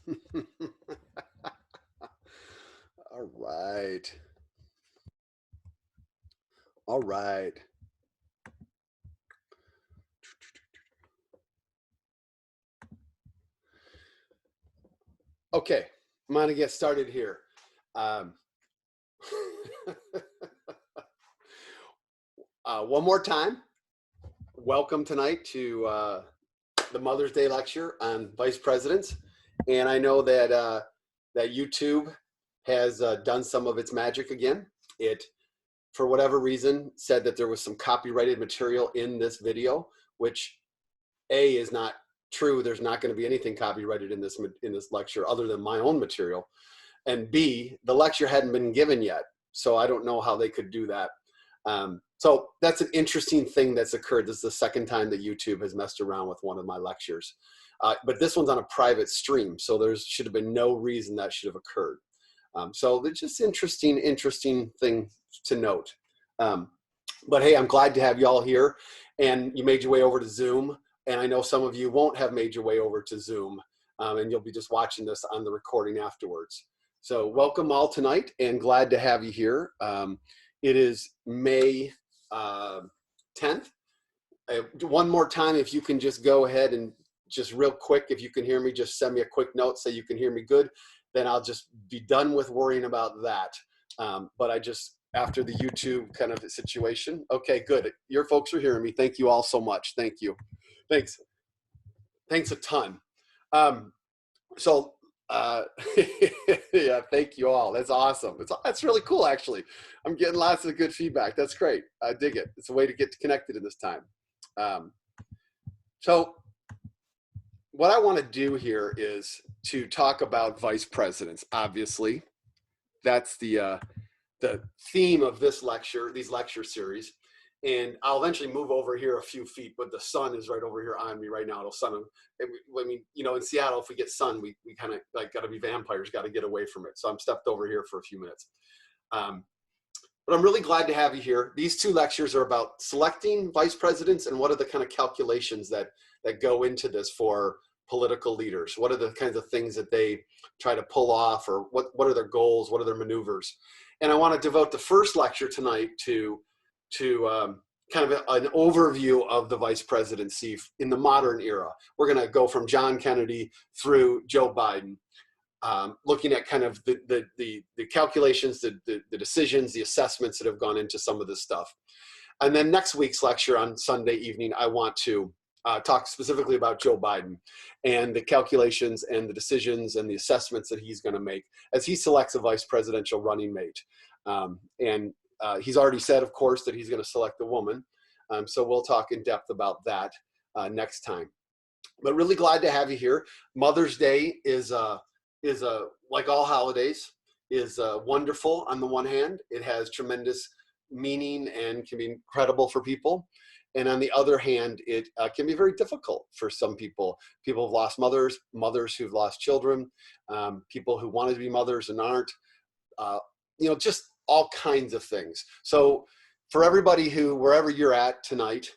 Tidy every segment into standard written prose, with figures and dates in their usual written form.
All right. All right. Okay, I'm going to get started here. Um, one more time, welcome tonight to the Mother's Day lecture on vice presidents. And I know that that YouTube has done some of its magic again. It, for whatever reason, said that there was some copyrighted material in this video, which A, is not true. There's not going to be anything copyrighted in this lecture other than my own material. And B, the lecture hadn't been given yet, so I don't know how they could do that. So that's an interesting thing that's occurred. This is the second time that YouTube has messed around with one of my lectures. But this one's on a private stream, so there should have been no reason that should have occurred. So it's just interesting thing to note. But hey, I'm glad to have you all here, and you made your way over to Zoom. And I know some of you won't have made your way over to Zoom, and you'll be just watching this on the recording afterwards. So welcome all tonight, and glad to have you here. It is May 10th. One more time, if you can just go ahead and just real quick, if you can hear me, just send me a quick note so you can hear me good. Then I'll just be done with worrying about that. But I just, after the YouTube kind of situation, okay, good. Your folks are hearing me. Thank you all so much. Thank you. Thanks. Thanks a ton. So yeah, thank you all. That's awesome. That's really cool, actually. I'm getting lots of good feedback. That's great. I dig it. It's a way to get connected in this time. So what I want to do here is to talk about vice presidents. Obviously, that's the theme of this lecture, these lecture series. And I'll eventually move over here a few feet, but the sun is right over here on me right now. It'll sun. I mean, you know, in Seattle, if we get sun, we kind of like got to be vampires, got to get away from it. So I'm stepped over here for a few minutes. But I'm really glad to have you here. These two lectures are about selecting vice presidents and what are the kind of calculations that go into this for political leaders. What are the kinds of things that they try to pull off, or what are their goals? What are their maneuvers? And I want to devote the first lecture tonight to kind of an overview of the vice presidency in the modern era. We're going to go from John Kennedy through Joe Biden, looking at kind of the calculations, the decisions, the assessments that have gone into some of this stuff. And then next week's lecture on Sunday evening, I want to talk specifically about Joe Biden and the calculations and the decisions and the assessments that he's going to make as he selects a vice presidential running mate. He's already said, of course, that he's going to select a woman. So we'll talk in depth about that next time. But really glad to have you here. Mother's Day is like all holidays, is wonderful on the one hand. It has tremendous meaning and can be incredible for people. And on the other hand, it can be very difficult for some people. People have lost mothers, mothers who've lost children, people who wanted to be mothers and aren't, you know, just all kinds of things. So for everybody who, wherever you're at tonight,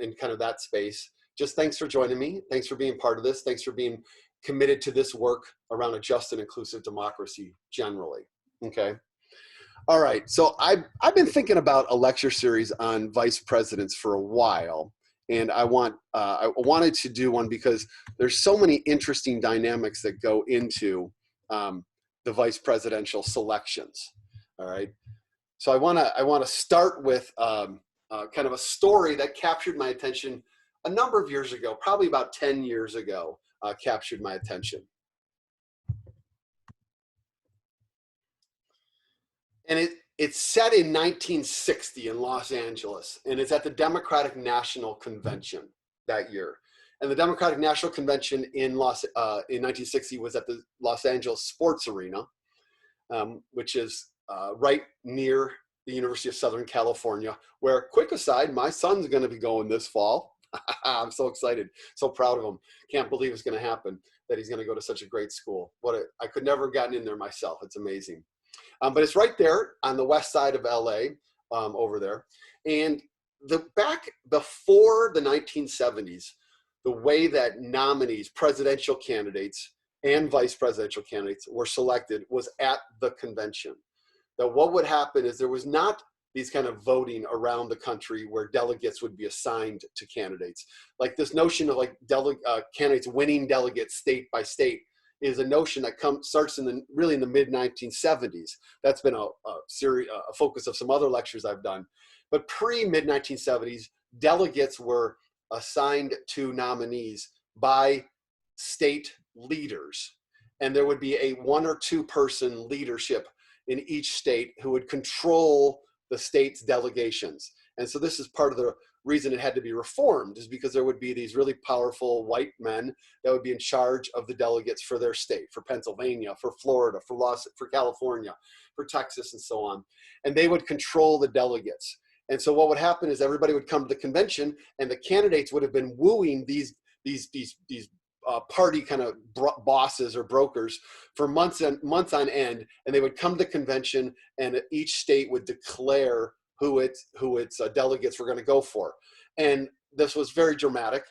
in kind of that space, just thanks for joining me. Thanks for being part of this. Thanks for being committed to this work around a just and inclusive democracy generally. Okay. All right. So I've been thinking about a lecture series on vice presidents for a while, and I wanted to do one because there's so many interesting dynamics that go into the vice presidential selections. All right. So I want to start with kind of a story that captured my attention a number of years ago, probably about 10 years ago, captured my attention. And it's set in 1960 in Los Angeles, and it's at the Democratic National Convention that year. And the Democratic National Convention in 1960 was at the Los Angeles Sports Arena, which is right near the University of Southern California, where, quick aside, my son's going to be going this fall. I'm so excited, so proud of him. Can't believe it's going to happen, that he's going to go to such a great school. I could never have gotten in there myself. It's amazing. But it's right there on the west side of LA, over there. And back before the 1970s, the way that nominees, presidential candidates, and vice presidential candidates were selected was at the convention. That what would happen is there was not these kind of voting around the country where delegates would be assigned to candidates. Like this notion of like candidates winning delegates state by state is a notion that starts in the mid 1970s. That's been a focus of some other lectures I've done. But pre mid 1970s, delegates were assigned to nominees by state leaders, and there would be a 1 or 2 person leadership in each state who would control the state's delegations. And so this is part of the reason it had to be reformed, is because there would be these really powerful white men that would be in charge of the delegates for their state, for Pennsylvania, for Florida, for California, for Texas, and so on. And they would control the delegates. And so what would happen is everybody would come to the convention, and the candidates would have been wooing these party kind of bosses or brokers for months on end, and they would come to the convention, and each state would declare who its delegates were going to go for. And this was very dramatic,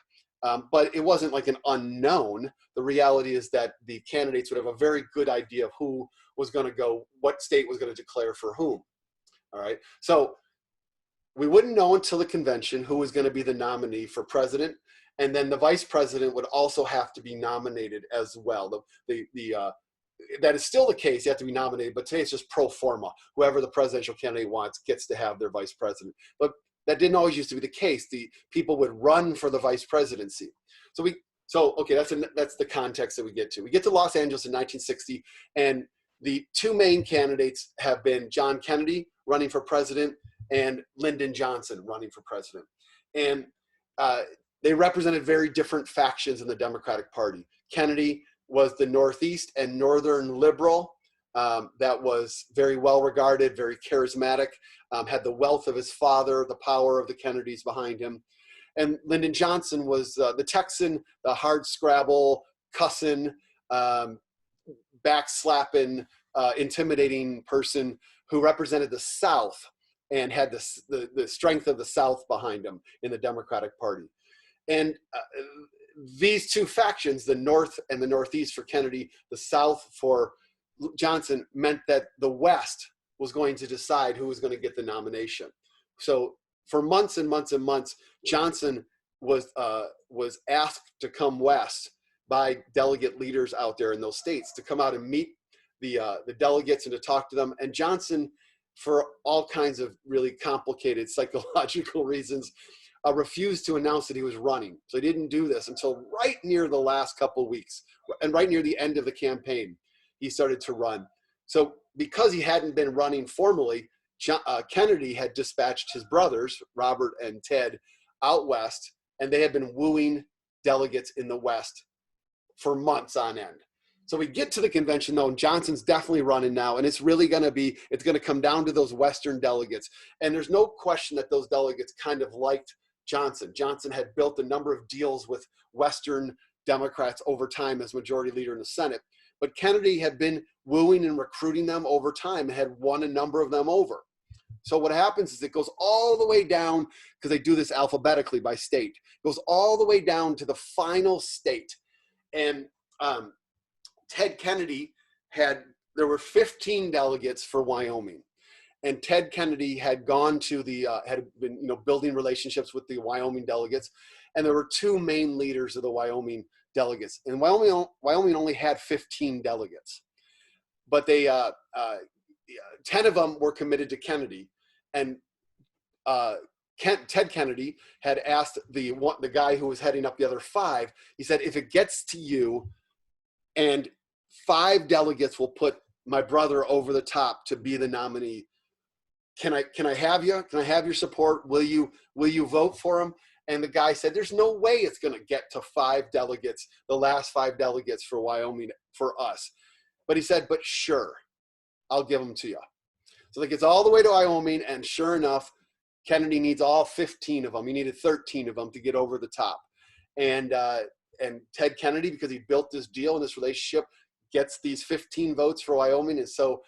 but it wasn't like an unknown. The reality is that the candidates would have a very good idea of who was going to go, what state was going to declare for whom. All right, so we wouldn't know until the convention who was going to be the nominee for president. And then the vice president would also have to be nominated as well. That is still the case. You have to be nominated, but today it's just pro forma. Whoever the presidential candidate wants gets to have their vice president. But that didn't always used to be the case. The people would run for the vice presidency. Okay, that's the context that we get to. We get to Los Angeles in 1960, and the 2 main candidates have been John Kennedy running for president and Lyndon Johnson running for president. And they represented very different factions in the Democratic Party. Kennedy was the Northeast and Northern liberal that was very well regarded, very charismatic, had the wealth of his father, the power of the Kennedys behind him. And Lyndon Johnson was the Texan, the hard scrabble, cussing, backslapping, intimidating person who represented the South and had the strength of the South behind him in the Democratic Party. And these 2 factions, the North and the Northeast for Kennedy, the South for Johnson, meant that the West was going to decide who was going to get the nomination. So for months and months and months, Johnson was asked to come west by delegate leaders out there in those states to come out and meet the delegates and to talk to them. And Johnson, for all kinds of really complicated psychological reasons, refused to announce that he was running. So he didn't do this until right near the last couple of weeks, and right near the end of the campaign, he started to run. So because he hadn't been running formally, Kennedy had dispatched his brothers, Robert and Ted, out west, and they had been wooing delegates in the West for months on end. So we get to the convention though, and Johnson's definitely running now, and it's going to come down to those Western delegates. And there's no question that those delegates kind of liked Johnson. Johnson had built a number of deals with Western Democrats over time as majority leader in the Senate, but Kennedy had been wooing and recruiting them over time and had won a number of them over. So what happens is it goes all the way down, because they do this alphabetically by state, it goes all the way down to the final state. And Ted Kennedy there were 15 delegates for Wyoming. And Ted Kennedy had gone to had been building relationships with the Wyoming delegates, and there were 2 main leaders of the Wyoming delegates. And Wyoming only had 15 delegates, but 10 of them were committed to Kennedy. And Ted Kennedy had asked the guy who was heading up the other 5. He said, if it gets to you, and 5 delegates will put my brother over the top to be the nominee, Can I have you? Can I have your support? Will you vote for him? And the guy said, there's no way it's going to get to 5 delegates, the last 5 delegates for Wyoming for us. But he said, but sure, I'll give them to you. So it gets all the way to Wyoming, and sure enough, Kennedy needs all 15 of them. He needed 13 of them to get over the top. And Ted Kennedy, because he built this deal and this relationship, gets these 15 votes for Wyoming. And so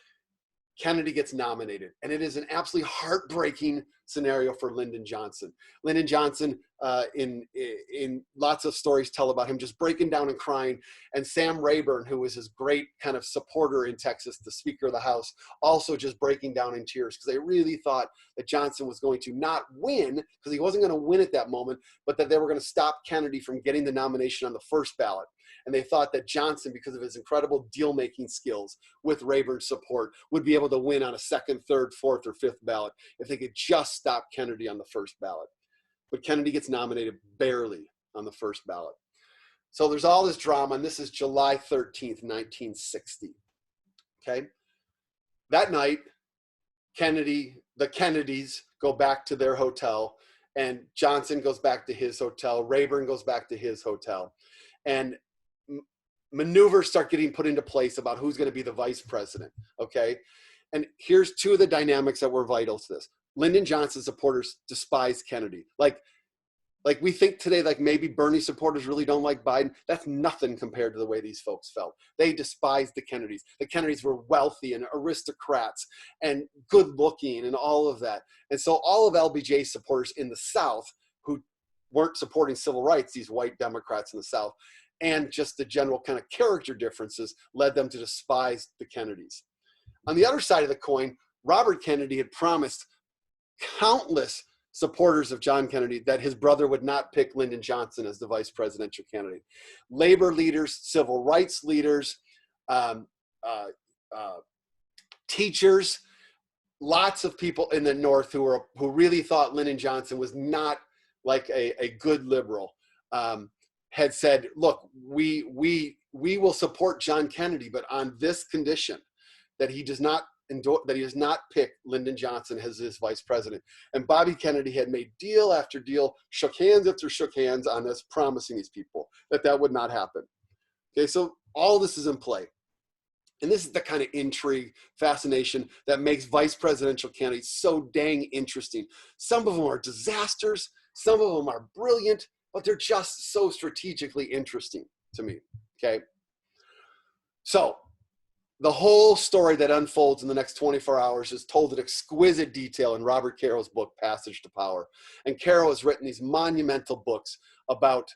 Kennedy gets nominated, and it is an absolutely heartbreaking scenario for Lyndon Johnson. Lyndon Johnson, in lots of stories, tell about him just breaking down and crying. And Sam Rayburn, who was his great kind of supporter in Texas, the Speaker of the House, also just breaking down in tears because they really thought that Johnson was going to not win, because he wasn't going to win at that moment, but that they were going to stop Kennedy from getting the nomination on the first ballot. And they thought that Johnson, because of his incredible deal-making skills with Rayburn's support, would be able to win on a second, third, fourth, or fifth ballot if they could just stop Kennedy on the first ballot. But Kennedy gets nominated barely on the first ballot. So there's all this drama, and this is July 13th, 1960. Okay? That night, the Kennedys go back to their hotel, and Johnson goes back to his hotel. Rayburn goes back to his hotel. And maneuvers start getting put into place about who's going to be the vice president, okay? And here's two of the dynamics that were vital to this. Lyndon Johnson supporters despise Kennedy. Like we think today, like maybe Bernie supporters really don't like Biden. That's nothing compared to the way these folks felt. They despised the Kennedys. The Kennedys were wealthy and aristocrats and good looking and all of that. And so all of LBJ supporters in the South who weren't supporting civil rights, these white Democrats in the South, and just the general kind of character differences led them to despise the Kennedys. On the other side of the coin, Robert Kennedy had promised countless supporters of John Kennedy that his brother would not pick Lyndon Johnson as the vice presidential candidate. Labor leaders, civil rights leaders, teachers, lots of people in the North who really thought Lyndon Johnson was not like a good liberal, had said, look, we will support John Kennedy, but on this condition, that he does not pick Lyndon Johnson as his vice president. And Bobby Kennedy had made deal after deal, shook hands after shook hands on this, promising these people that would not happen. Okay, so all this is in play. And this is the kind of intrigue, fascination that makes vice presidential candidates so dang interesting. Some of them are disasters, some of them are brilliant, but they're just so strategically interesting to me, okay? So the whole story that unfolds in the next 24 hours is told in exquisite detail in Robert Caro's book, Passage to Power. And Caro has written these monumental books about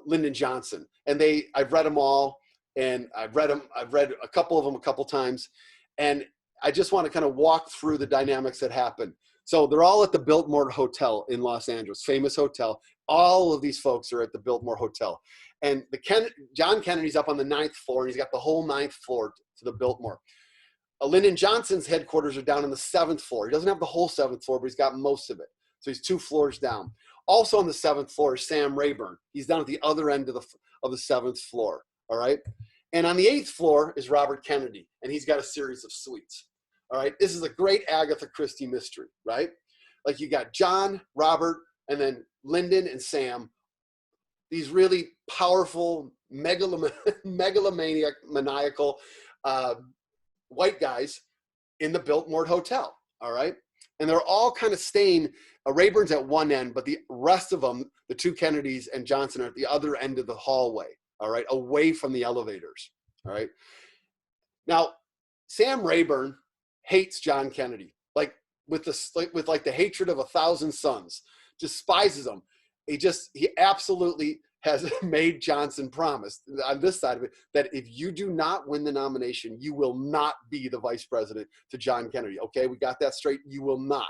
Lyndon Johnson. And I've read them all, and I've read a couple of them a couple times. And I just want to kind of walk through the dynamics that happen. So they're all at the Biltmore Hotel in Los Angeles, famous hotel. All of these folks are at the Biltmore Hotel. And John Kennedy's up on the 9th floor, and he's got the whole 9th floor to the Biltmore. Lyndon Johnson's headquarters are down on the 7th floor. He doesn't have the whole 7th floor, but he's got most of it. So he's 2 floors down. Also on the 7th floor is Sam Rayburn. He's down at the other end of the 7th floor, all right? And on the 8th floor is Robert Kennedy, and he's got a series of suites. All right, this is a great Agatha Christie mystery, right? Like you got John, Robert, and then Lyndon and Sam, these really powerful, megalomaniac, maniacal white guys in the Biltmore Hotel, all right? And they're all kind of staying, Rayburn's at one end, but the rest of them, the 2 Kennedys and Johnson, are at the other end of the hallway, all right, away from the elevators, all right? Now, Sam Rayburn hates John Kennedy, like with the hatred of 1,000 suns, despises him. He absolutely has made Johnson promise on this side of it that if you do not win the nomination, you will not be the vice president to John Kennedy. Okay, we got that straight. You will not.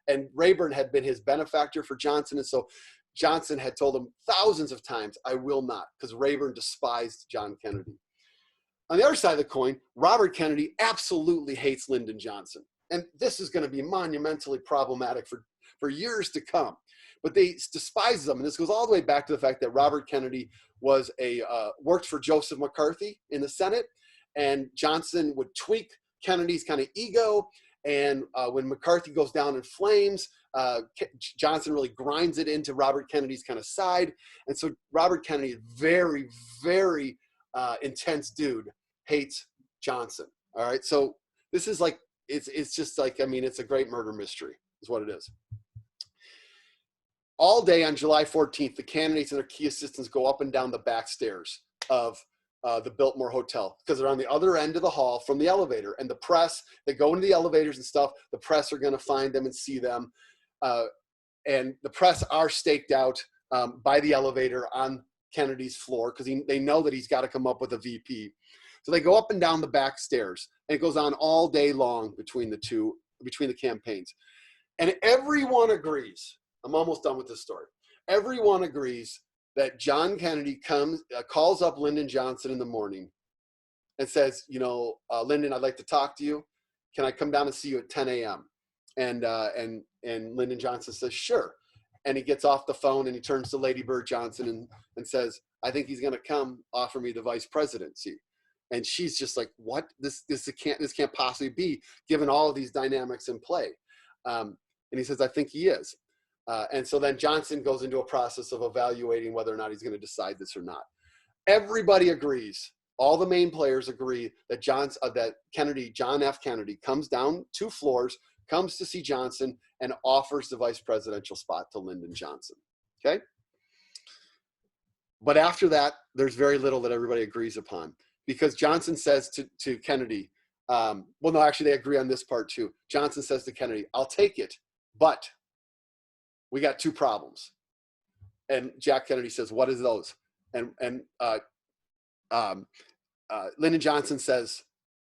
And Rayburn had been his benefactor for Johnson, and so Johnson had told him thousands of times, I will not, because Rayburn despised John Kennedy. On the other side of the coin, Robert Kennedy absolutely hates Lyndon Johnson. And this is going to be monumentally problematic for years to come. But they despise them. And this goes all the way back to the fact that Robert Kennedy was worked for Joseph McCarthy in the Senate. And Johnson would tweak Kennedy's kind of ego. And when McCarthy goes down in flames, Johnson really grinds it into Robert Kennedy's kind of side. And so Robert Kennedy, very, very intense dude, hates Johnson. All right. So this is like, it's just like, I mean, it's a great murder mystery is what it is. All day on July 14th, the candidates and their key assistants go up and down the back stairs of the Biltmore Hotel, because they're on the other end of the hall from the elevator. And the press, they go into the elevators and stuff, the press are going to find them and see them. And the press are staked out by the elevator on Kennedy's floor, because they know that he's got to come up with a VP. So they go up and down the back stairs, and it goes on all day long between the campaigns. And everyone agrees, I'm almost done with this story. Everyone agrees that John Kennedy calls up Lyndon Johnson in the morning and says, Lyndon, I'd like to talk to you. Can I come down and see you at 10 a.m.? And Lyndon Johnson says, sure. And he gets off the phone and he turns to Lady Bird Johnson and says, I think he's going to come offer me the vice presidency. And she's just like, what? This can't possibly be, given all of these dynamics in play. And he says, I think he is. And so then Johnson goes into a process of evaluating whether or not he's going to decide this or not. Everybody agrees. All the main players agree that John F. Kennedy comes down 2 floors, comes to see Johnson, and offers the vice presidential spot to Lyndon Johnson. Okay? But after that, there's very little that everybody agrees upon, because Johnson says to Kennedy, they agree on this part too. Johnson says to Kennedy, I'll take it, but we got 2 problems. And Jack Kennedy says, what is those? And Lyndon Johnson says,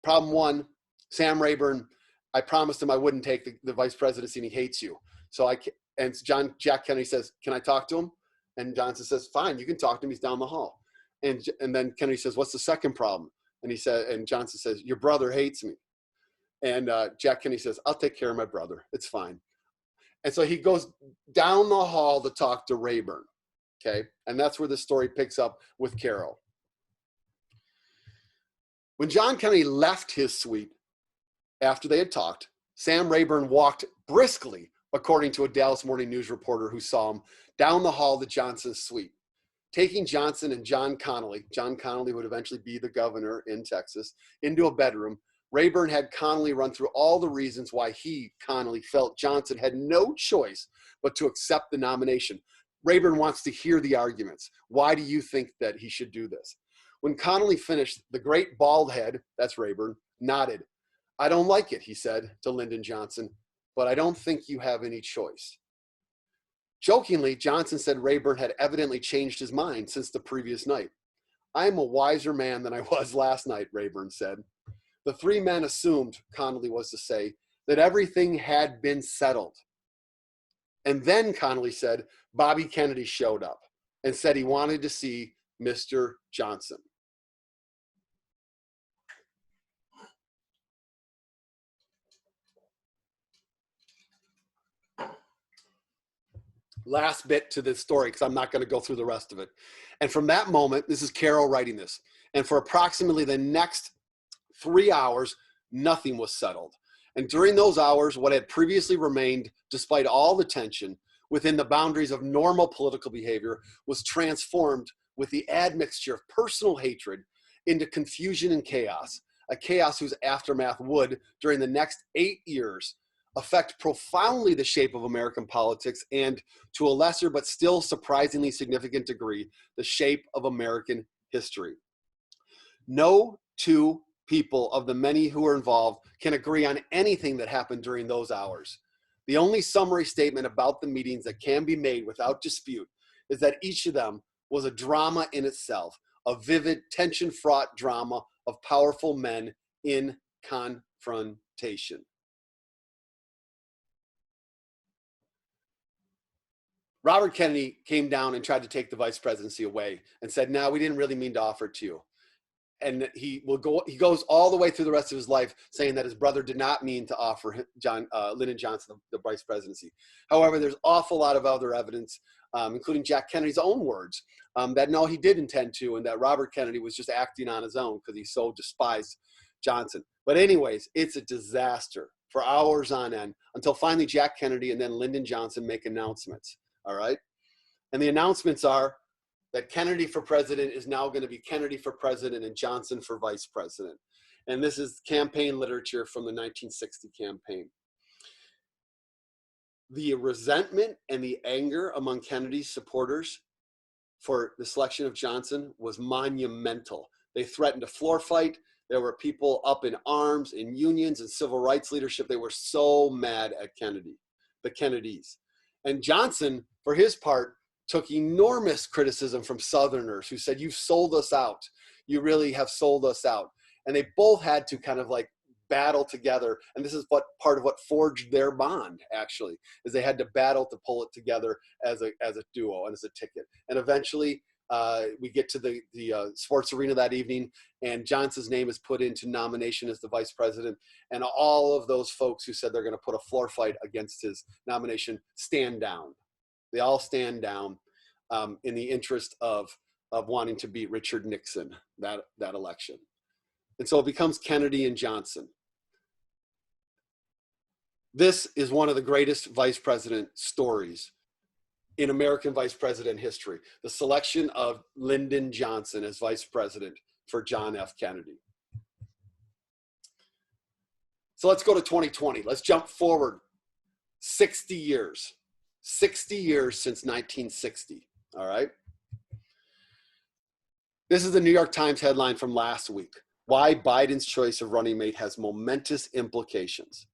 problem 1, Sam Rayburn, I promised him I wouldn't take the vice presidency, and he hates you. So Jack Kennedy says, can I talk to him? And Johnson says, fine, you can talk to him. He's down the hall. And then Kennedy says, what's the second problem? And Johnson says, your brother hates me. And Jack Kennedy says, I'll take care of my brother. It's fine. And so he goes down the hall to talk to Rayburn. Okay. And that's where the story picks up with Carol. When John Kennedy left his suite after they had talked, Sam Rayburn walked briskly, according to a Dallas Morning News reporter who saw him, down the hall to Johnson's suite, taking Johnson and John Connally would eventually be the governor in Texas, into a bedroom. Rayburn had Connally run through all the reasons why Connally, felt Johnson had no choice but to accept the nomination. Rayburn wants to hear the arguments. Why do you think that he should do this? When Connally finished, the great bald head, that's Rayburn, nodded. I don't like it, he said to Lyndon Johnson, but I don't think you have any choice. Jokingly, Johnson said Rayburn had evidently changed his mind since the previous night. I am a wiser man than I was last night, Rayburn said. The 3 men assumed, Connally was to say, that everything had been settled. And then Connally said Bobby Kennedy showed up and said he wanted to see Mr. Johnson. Last bit to this story, because I'm not going to go through the rest of it. And from that moment, this is Carol writing this, and for approximately the next 3 hours, nothing was settled. And during those hours, what had previously remained, despite all the tension, within the boundaries of normal political behavior, was transformed with the admixture of personal hatred into confusion and chaos, a chaos whose aftermath would, during the next 8 years, affect profoundly the shape of American politics and, to a lesser but still surprisingly significant degree, the shape of American history. No 2 people of the many who were involved can agree on anything that happened during those hours. The only summary statement about the meetings that can be made without dispute is that each of them was a drama in itself, a vivid, tension-fraught drama of powerful men in confrontation. Robert Kennedy came down and tried to take the vice presidency away and said, no, we didn't really mean to offer it to you. And he goes all the way through the rest of his life saying that his brother did not mean to offer Lyndon Johnson the vice presidency. However, there's an awful lot of other evidence, including Jack Kennedy's own words, that no, he did intend to, and that Robert Kennedy was just acting on his own because he so despised Johnson. But anyways, it's a disaster for hours on end until finally Jack Kennedy and then Lyndon Johnson make announcements. All right. And the announcements are that Kennedy for president is now going to be Kennedy for president and Johnson for vice president. And this is campaign literature from the 1960 campaign. The resentment and the anger among Kennedy's supporters for the selection of Johnson was monumental. They threatened a floor fight. There were people up in arms, in unions and civil rights leadership. They were so mad at Kennedy, the Kennedys. And Johnson, for his part, took enormous criticism from Southerners who said, "You've sold us out. You really have sold us out." And they both had to kind of like battle together. And this is what part of what forged their bond, actually, is they had to battle to pull it together as a duo and as a ticket. And eventually we get to the sports arena that evening, and Johnson's name is put into nomination as the vice president. And all of those folks who said they're going to put a floor fight against his nomination stand down. They all stand down in the interest of wanting to beat Richard Nixon that election. And so it becomes Kennedy and Johnson. This is one of the greatest vice president stories in American vice president history, the selection of Lyndon Johnson as vice president for John F. Kennedy. So let's go to 2020. Let's jump forward 60 years. 60 years since 1960, all right? This is the New York Times headline from last week. Why Biden's choice of running mate has momentous implications.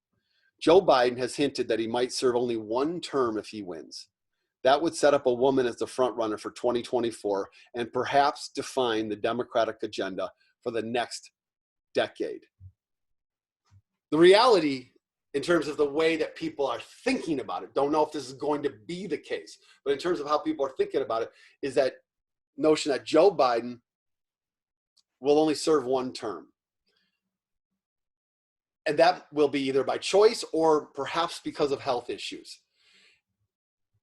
Joe Biden has hinted that he might serve only one term if he wins. That would set up a woman as the front runner for 2024 and perhaps define the Democratic agenda for the next decade. The reality, in terms of the way that people are thinking about it, don't know if this is going to be the case, but in terms of how people are thinking about it, is that notion that Joe Biden will only serve one term. And that will be either by choice or perhaps because of health issues.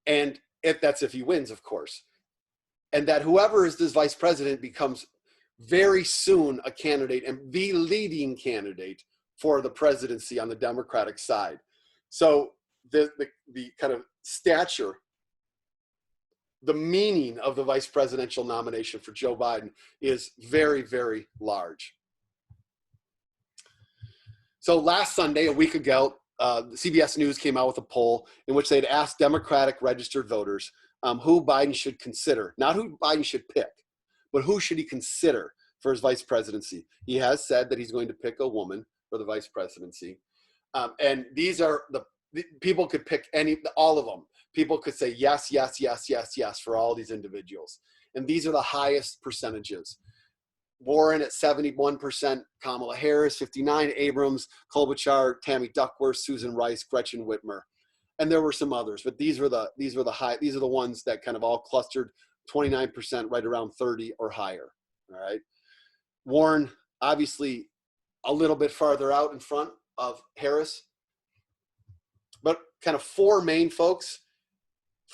And if he wins, of course. And that whoever is this vice president becomes very soon a candidate and the leading candidate for the presidency on the Democratic side. So the kind of stature, the meaning of the vice presidential nomination for Joe Biden is very, very large. So last Sunday, a week ago, CBS News came out with a poll in which they'd asked Democratic registered voters who Biden should consider, not who Biden should pick, but who should he consider for his vice presidency. He has said that he's going to pick a woman for the vice presidency. And these are the people could pick all of them. People could say yes, yes, yes, yes, yes for all these individuals. And these are the highest percentages. Warren at 71%, Kamala Harris, 59%, Abrams, Klobuchar, Tammy Duckworth, Susan Rice, Gretchen Whitmer. And there were some others, but these are the ones that kind of all clustered 29%, right around 30 or higher. All right. Warren, obviously a little bit farther out in front of Harris, but kind of four main folks,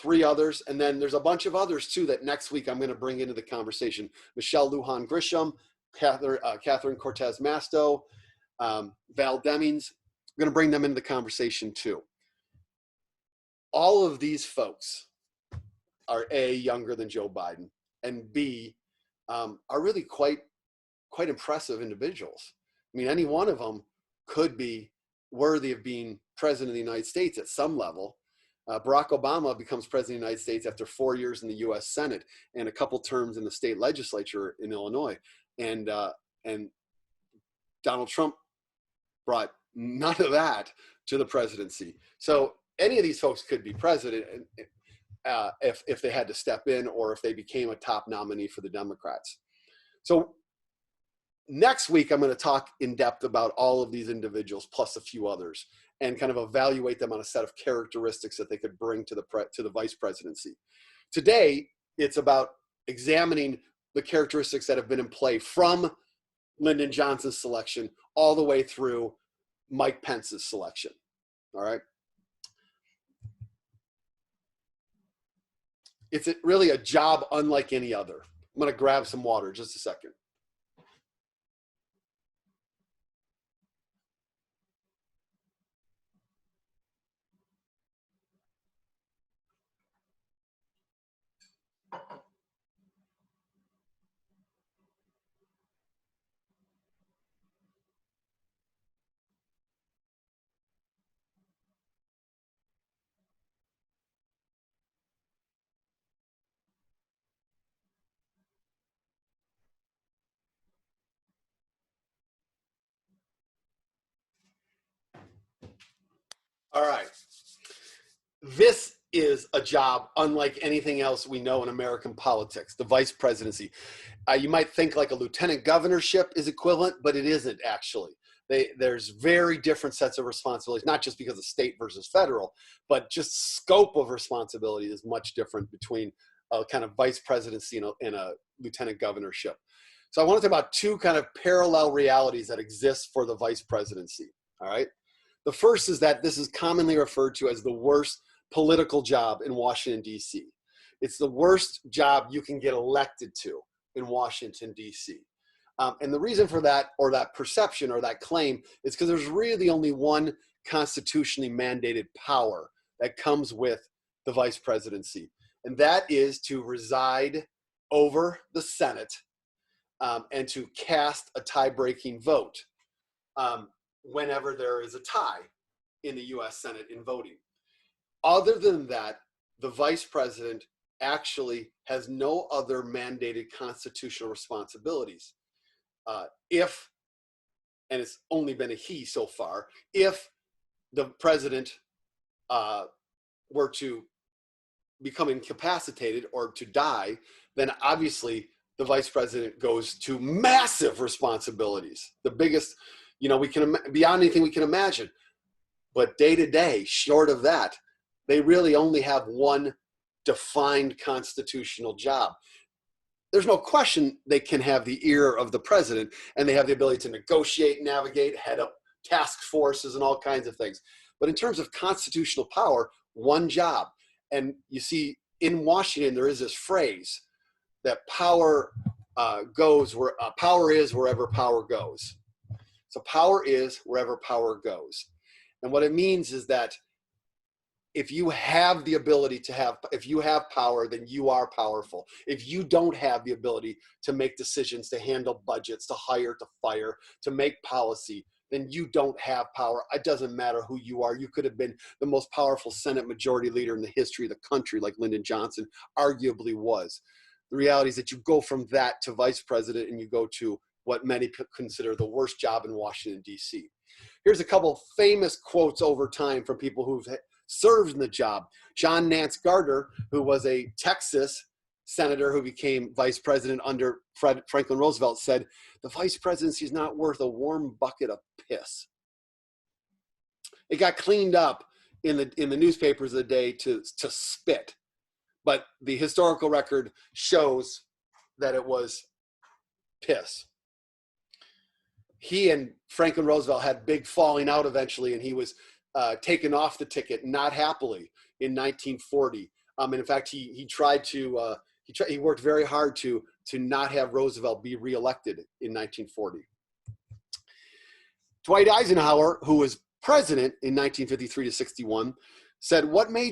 three others, and then there's a bunch of others too that next week I'm going to bring into the conversation. Michelle Lujan Grisham, Catherine Cortez Masto, Val Demings. I'm going to bring them into the conversation too. All of these folks are A, younger than Joe Biden, and B, are really quite impressive individuals. I mean, any one of them could be worthy of being president of the United States at some level. Barack Obama becomes president of the United States after 4 years in the U.S. Senate and a couple terms in the state legislature in Illinois. And Donald Trump brought none of that to the presidency. So any of these folks could be president if they had to step in or if they became a top nominee for the Democrats. So next week, I'm going to talk in depth about all of these individuals plus a few others and kind of evaluate them on a set of characteristics that they could bring to the vice presidency. Today, it's about examining the characteristics that have been in play from Lyndon Johnson's selection all the way through Mike Pence's selection. All right. It's really a job unlike any other. I'm going to grab some water just a second. All right. This is a job unlike anything else we know in American politics, the vice presidency. You might think like a lieutenant governorship is equivalent, but it isn't actually. There's very different sets of responsibilities, not just because of state versus federal, but just scope of responsibility is much different between a kind of vice presidency and a lieutenant governorship. So I want to talk about two kind of parallel realities that exist for the vice presidency, all right? The first is that this is commonly referred to as the worst political job in Washington, D.C. It's the worst job you can get elected to in Washington, D.C. And the reason for that, or that perception, or that claim, is because there's really only one constitutionally mandated power that comes with the vice presidency, and that is to reside over the Senate and to cast a tie-breaking vote whenever there is a tie in the U.S. Senate in voting. Other than that, the vice president actually has no other mandated constitutional responsibilities. If, and it's only been a he so far, if the president were to become incapacitated or to die, then obviously the vice president goes to massive responsibilities, the biggest, we can, beyond anything we can imagine. But day to day, short of that, they really only have one defined constitutional job. There's no question they can have the ear of the president, and they have the ability to negotiate, navigate, head up task forces and all kinds of things. But in terms of constitutional power, one job. And you see, in Washington, there is this phrase that power goes where power is wherever power goes. So power is wherever power goes. And what it means is that if you have the ability to have, if you have power, then you are powerful. If you don't have the ability to make decisions, to handle budgets, to hire, to fire, to make policy, then you don't have power. It doesn't matter who you are. You could have been the most powerful Senate majority leader in the history of the country, like Lyndon Johnson arguably was. The reality is that you go from that to vice president, and you go to what many consider the worst job in Washington, D.C. Here's a couple famous quotes over time from people who've served in the job. John Nance Garner, who was a Texas senator who became vice president under Franklin Roosevelt, said, "The vice presidency is not worth a warm bucket of piss." It got cleaned up in the newspapers of the day to spit, but the historical record shows that it was piss. He and Franklin Roosevelt had big falling out eventually, and he was taken off the ticket, not happily, in 1940. And in fact, he worked very hard to not have Roosevelt be reelected in 1940. Dwight Eisenhower, who was president in 1953 to 61, said,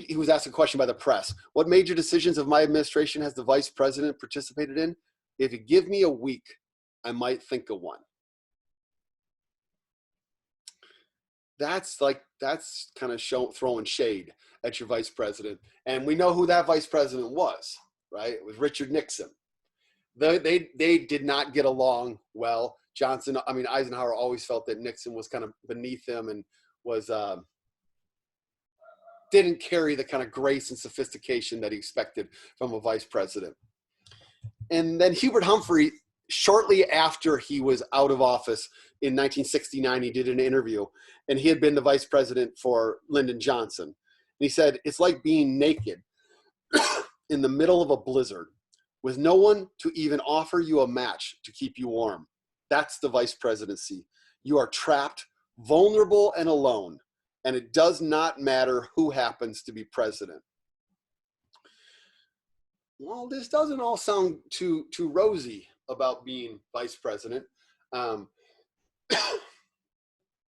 he was asked a question by the press, "What major decisions of my administration has the vice president participated in? If you give me a week, I might think of one." That's kind of throwing shade at your vice president. And we know who that vice president was, right? It was Richard Nixon. They did not get along well. Eisenhower always felt that Nixon was kind of beneath him and was didn't carry the kind of grace and sophistication that he expected from a vice president. And then Hubert Humphrey, shortly after he was out of office in 1969, he did an interview, and he had been the vice president for Lyndon Johnson. And he said, "It's like being naked in the middle of a blizzard with no one to even offer you a match to keep you warm. That's the vice presidency. You are trapped, vulnerable, and alone, and it does not matter who happens to be president." Well, this doesn't all sound too rosy about being vice president.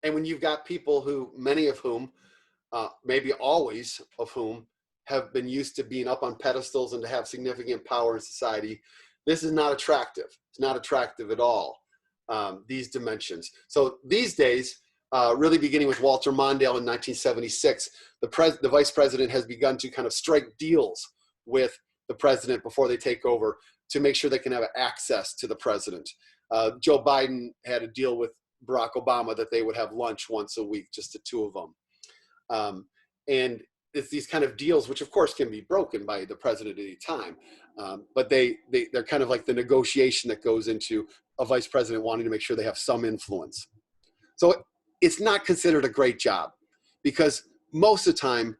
And when you've got people who, many of whom, maybe always of whom, have been used to being up on pedestals and to have significant power in society, this is not attractive. It's not attractive at all, these dimensions. So these days, really beginning with Walter Mondale in 1976, the vice president has begun to kind of strike deals with the president before they take over to make sure they can have access to the president. Joe Biden had a deal with Barack Obama that they would have lunch once a week, just the two of them. And it's these kind of deals, which of course can be broken by the president at any time. But they're kind of like the negotiation that goes into a vice president wanting to make sure they have some influence. So it's not considered a great job because most of the time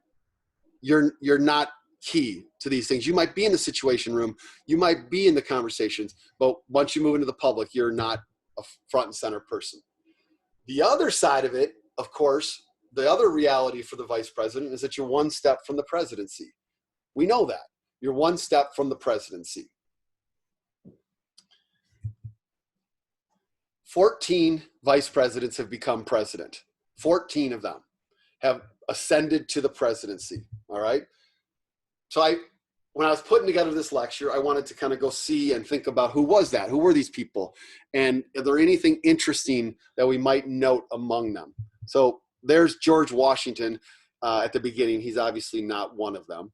you're not key to these things. You might be in the situation room, you might be in the conversations, but once you move into the public, you're not a front and center person. The other side of it, of course, the other reality for the vice president is that you're one step from the presidency. We know that. You're one step from the presidency. 14 vice presidents have become president. 14 of them have ascended to the presidency, all right? So when I was putting together this lecture, I wanted to kind of go see and think about who was that? Who were these people? And is there anything interesting that we might note among them? So there's George Washington at the beginning. He's obviously not one of them.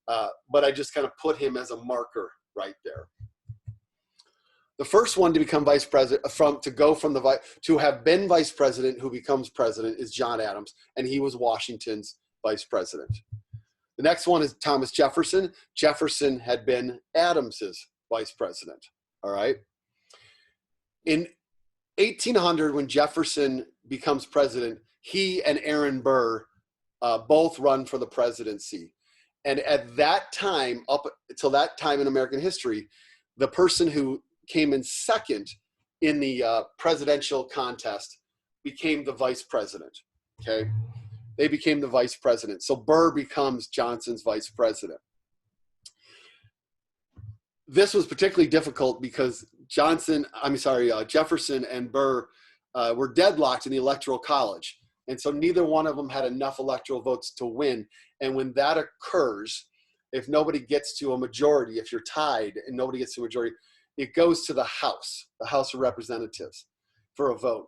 But I just kind of put him as a marker right there. The first one to become vice president, to have been vice president who becomes president is John Adams, and he was Washington's vice president. The next one is Thomas Jefferson. Jefferson had been Adams's vice president, all right? In 1800, when Jefferson becomes president, he and Aaron Burr both run for the presidency. And at that time, up until that time in American history, the person who came in second in the presidential contest became the vice president, okay? They became the vice president. So Burr becomes Johnson's vice president. This was particularly difficult because Jefferson and Burr were deadlocked in the Electoral College. And so neither one of them had enough electoral votes to win. And when that occurs, if nobody gets to a majority, if you're tied and nobody gets to a majority, it goes to the House of Representatives for a vote.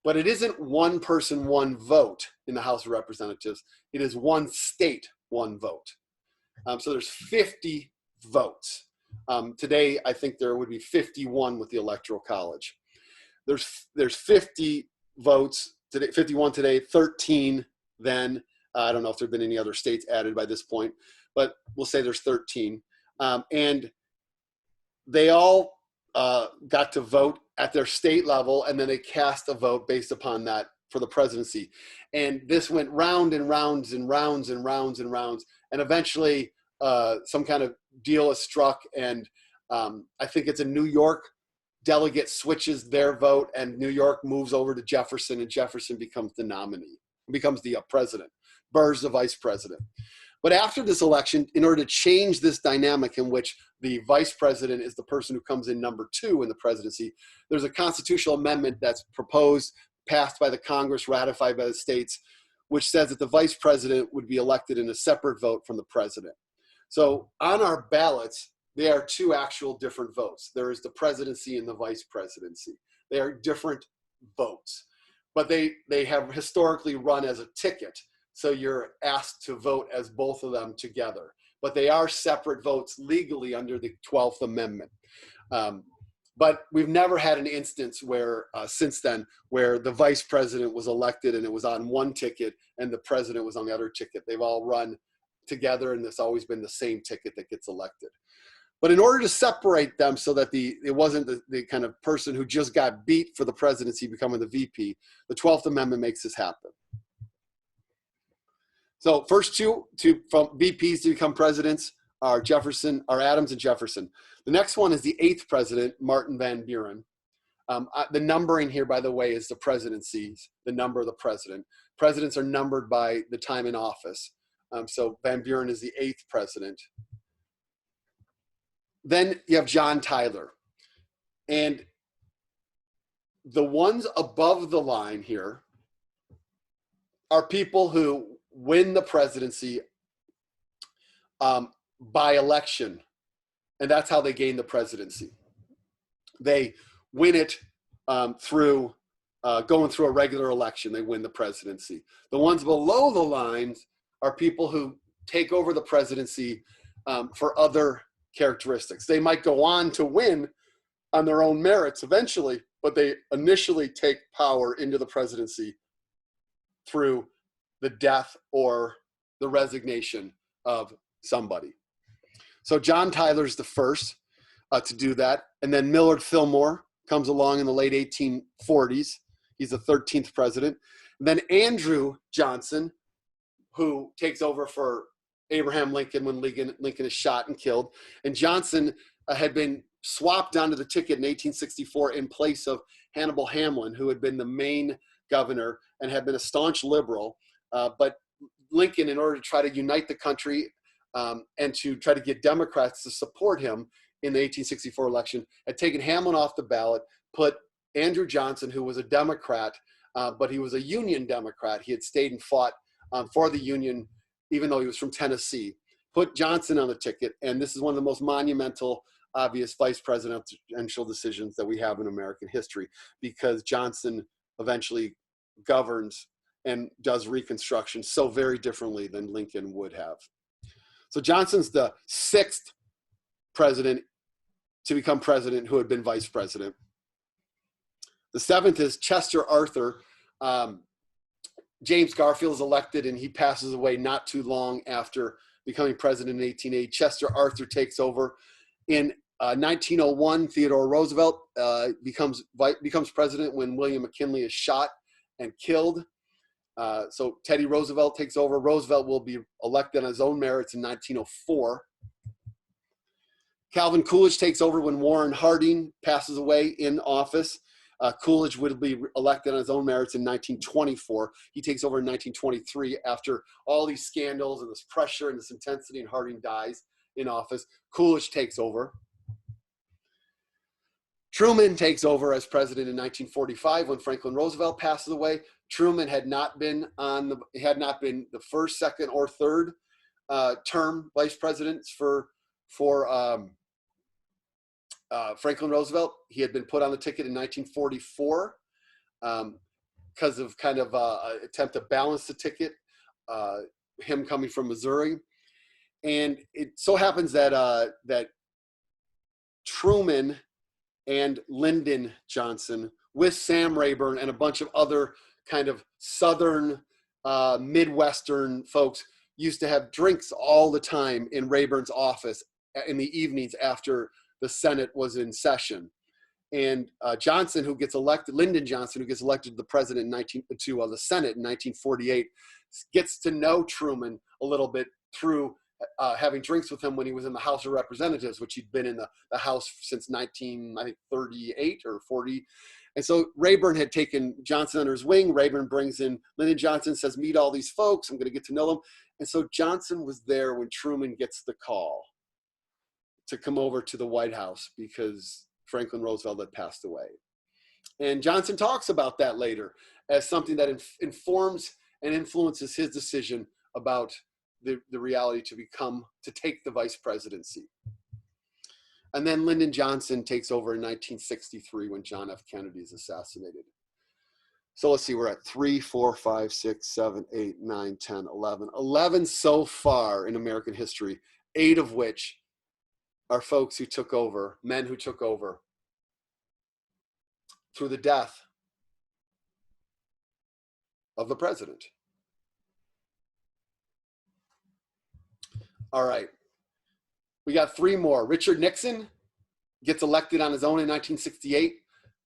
But it isn't one person, one vote in the House of Representatives. It is one state, one vote. So there's 50 votes. Today, I think there would be 51 with the Electoral College. There's 50 votes today, 51 today, 13 then. I don't know if there have been any other states added by this point, but we'll say there's 13. And they all got to vote at their state level, and then they cast a vote based upon that for the presidency. And this went round and rounds and rounds and rounds and rounds. And eventually some kind of deal is struck. And I think it's a New York delegate switches their vote, and New York moves over to Jefferson, and Jefferson becomes the nominee, becomes the president. Burr's the vice president. But after this election, in order to change this dynamic in which the vice president is the person who comes in number 2 in the presidency, there's a constitutional amendment that's proposed, passed by the Congress, ratified by the states, which says that the vice president would be elected in a separate vote from the president. So on our ballots, there are 2 actual different votes. There is the presidency and the vice presidency. They are different votes, but they have historically run as a ticket. So you're asked to vote as both of them together, but they are separate votes legally under the 12th Amendment. But we've never had an instance where, since then, where the vice president was elected and it was on one ticket and the president was on the other ticket. They've all run together, and it's always been the same ticket that gets elected. But in order to separate them so that it wasn't the kind of person who just got beat for the presidency becoming the VP, the 12th Amendment makes this happen. So first two from VPs to become presidents are Adams and Jefferson. The next one is the 8th president, Martin Van Buren. The numbering here, by the way, is the presidencies, the number of the president. Presidents are numbered by the time in office. So Van Buren is the 8th president. Then you have John Tyler. And the ones above the line here are people who win the presidency by election. And that's how they gain the presidency. They win it through going through a regular election. They win the presidency. The ones below the lines are people who take over the presidency for other characteristics. They might go on to win on their own merits eventually, but they initially take power into the presidency through the death or the resignation of somebody. So John Tyler's the first to do that. And then Millard Fillmore comes along in the late 1840s. He's the 13th president. And then Andrew Johnson, who takes over for Abraham Lincoln when Lincoln is shot and killed. And Johnson had been swapped onto the ticket in 1864 in place of Hannibal Hamlin, who had been the Maine governor and had been a staunch liberal. But Lincoln, in order to try to unite the country and to try to get Democrats to support him in the 1864 election, had taken Hamlin off the ballot, put Andrew Johnson, who was a Democrat, but he was a Union Democrat. He had stayed and fought for the Union, even though he was from Tennessee, put Johnson on the ticket. And this is one of the most monumental, obvious vice presidential decisions that we have in American history, because Johnson eventually governs and does Reconstruction so very differently than Lincoln would have. So Johnson's the 6th president to become president who had been vice president. The 7th is Chester Arthur. James Garfield is elected and he passes away not too long after becoming president in 1880. Chester Arthur takes over. In 1901, Theodore Roosevelt becomes president when William McKinley is shot and killed. So Teddy Roosevelt takes over. Roosevelt will be elected on his own merits in 1904. Calvin Coolidge takes over when Warren Harding passes away in office. Coolidge would be elected on his own merits in 1924. He takes over in 1923 after all these scandals and this pressure and this intensity, and Harding dies in office. Coolidge takes over. Truman takes over as president in 1945 when Franklin Roosevelt passes away. Truman had not been the first, second, or third term vice presidents for Franklin Roosevelt. He had been put on the ticket in 1944 because of kind of an attempt to balance the ticket, him coming from Missouri. And it so happens that Truman and Lyndon Johnson, with Sam Rayburn and a bunch of other kind of Southern, Midwestern folks, used to have drinks all the time in Rayburn's office in the evenings after the Senate was in session. And Johnson, who gets elected, Lyndon Johnson, who gets elected to the president to the Senate in 1948, gets to know Truman a little bit through having drinks with him when he was in the House of Representatives, which he'd been in the House since 1938 or 40. And so Rayburn had taken Johnson under his wing. Rayburn brings in Lyndon Johnson, says, meet all these folks. I'm going to get to know them. And so Johnson was there when Truman gets the call to come over to the White House because Franklin Roosevelt had passed away. And Johnson talks about that later as something that informs and influences his decision about the reality to take the vice presidency. And then Lyndon Johnson takes over in 1963 when John F. Kennedy is assassinated. So let's see, we're at 3, 4, 5, 6, 7, 8, 9, 10, 11. 11 so far in American history, 8 of which are folks who took over, men who took over through the death of the president. All right, we got 3 more. Richard Nixon gets elected on his own in 1968,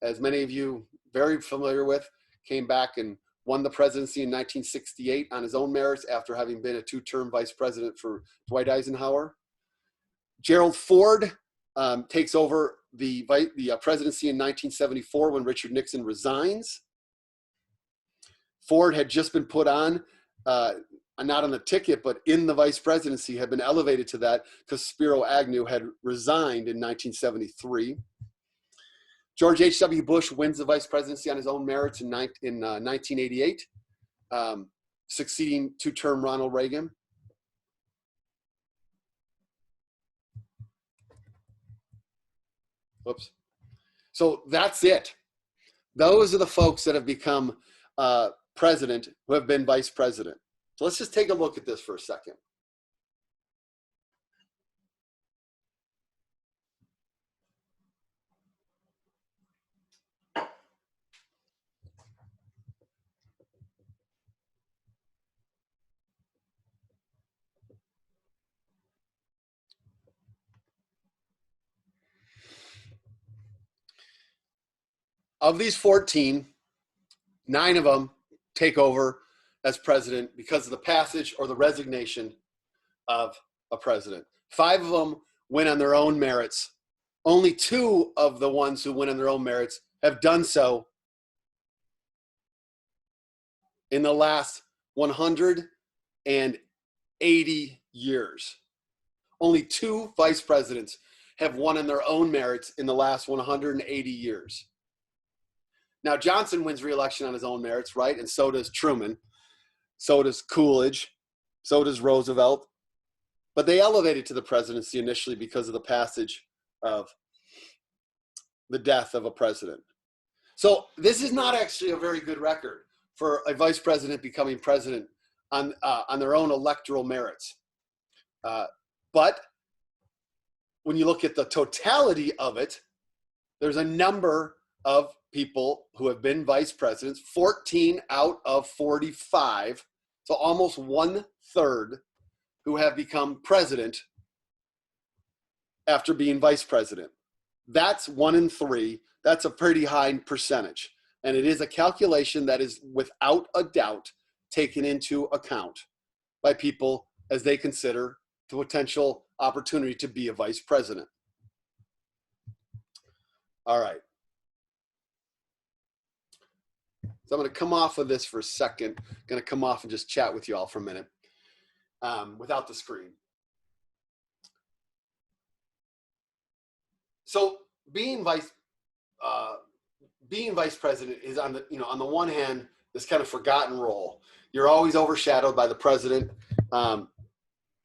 as many of you very familiar with, came back and won the presidency in 1968 on his own merits after having been a 2-term vice president for Dwight Eisenhower. Gerald Ford takes over the presidency in 1974 when Richard Nixon resigns. Ford had just been put on, not on the ticket, but in the vice presidency, had been elevated to that because Spiro Agnew had resigned in 1973. George H.W. Bush wins the vice presidency on his own merits in 1988, succeeding 2-term Ronald Reagan. Whoops. So that's it. Those are the folks that have become president who have been vice president. So let's just take a look at this for a second. Of these 14, 9 of them take over as president because of the passage or the resignation of a president. 5 of them win on their own merits. Only 2 of the ones who win on their own merits have done so in the last 180 years. Only 2 vice presidents have won on their own merits in the last 180 years. Now, Johnson wins re-election on his own merits, right? And so does Truman. So does Coolidge. So does Roosevelt. But they elevated to the presidency initially because of the passage of the death of a president. So this is not actually a very good record for a vice president becoming president on their own electoral merits. But when you look at the totality of it, there's a number of people who have been vice presidents, 14 out of 45, so almost 1/3, who have become president after being vice president. That's 1 in 3. That's a pretty high percentage. And it is a calculation that is without a doubt taken into account by people as they consider the potential opportunity to be a vice president. All right. So I'm going to come off of this for a second. I'm going to come off and just chat with you all for a minute without the screen. So being vice president is on the one hand, this kind of forgotten role. You're always overshadowed by the president.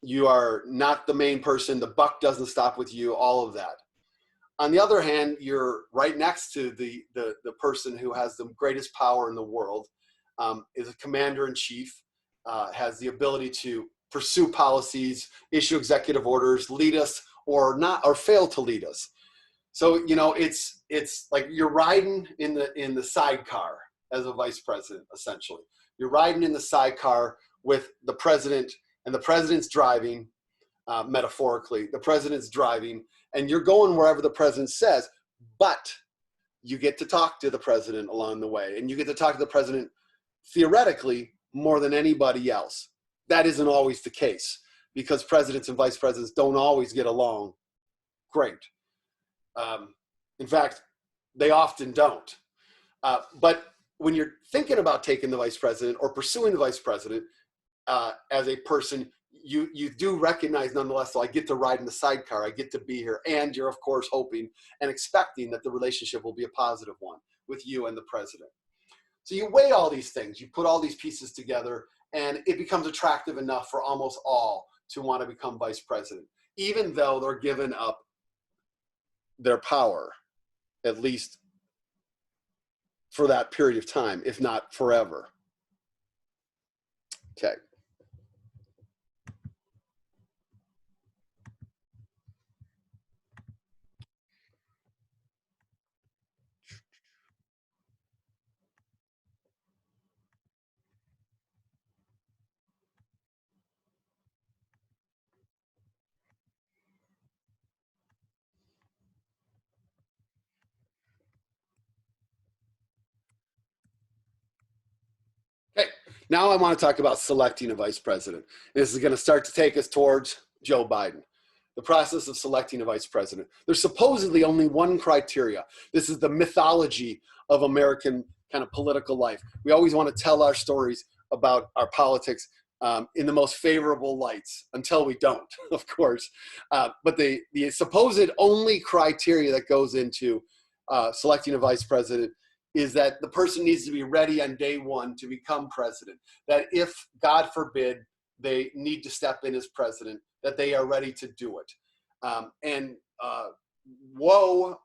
You are not the main person. The buck doesn't stop with you, all of that. On the other hand, you're right next to the person who has the greatest power in the world, is a commander-in-chief, has the ability to pursue policies, issue executive orders, lead us or not, or fail to lead us. So, it's like you're riding in the sidecar as a vice president, essentially. You're riding in the sidecar with the president, and the president's driving, metaphorically. The president's driving, and you're going wherever the president says, but you get to talk to the president along the way, and you get to talk to the president theoretically more than anybody else. That isn't always the case because presidents and vice presidents don't always get along great. In fact, they often don't. But when you're thinking about taking the vice president or pursuing the vice president as a person, you do recognize nonetheless, so I get to ride in the sidecar, I get to be here, and you're of course hoping and expecting that the relationship will be a positive one with you and the president. So you weigh all these things, you put all these pieces together, and it becomes attractive enough for almost all to want to become vice president, even though they're giving up their power, at least for that period of time, if not forever. Okay. Okay, now I want to talk about selecting a vice president. This is going to start to take us towards Joe Biden. The process of selecting a vice president. There's supposedly only one criteria. This is the mythology of American kind of political life. We always want to tell our stories about our politics in the most favorable lights until we don't, of course. But the supposed only criteria that goes into selecting a vice president is that the person needs to be ready on day one to become president. That if, God forbid, they need to step in as president, that they are ready to do it. Woe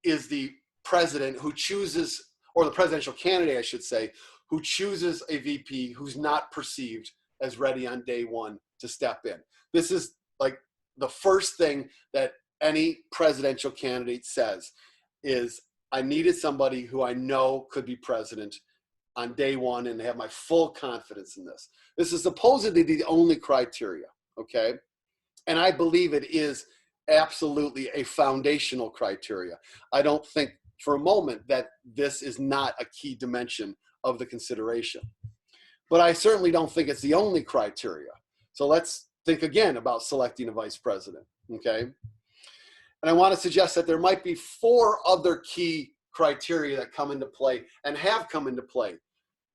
is the president who chooses, or the presidential candidate, I should say, who chooses a VP who's not perceived as ready on day one to step in. This is like the first thing that any presidential candidate says is, I needed somebody who I know could be president on day one and have my full confidence in this. This is supposedly the only criteria, okay? And I believe it is absolutely a foundational criteria. I don't think for a moment that this is not a key dimension of the consideration. But I certainly don't think it's the only criteria. So let's think again about selecting a vice president, okay? And I want to suggest that there might be 4 other key criteria that come into play and have come into play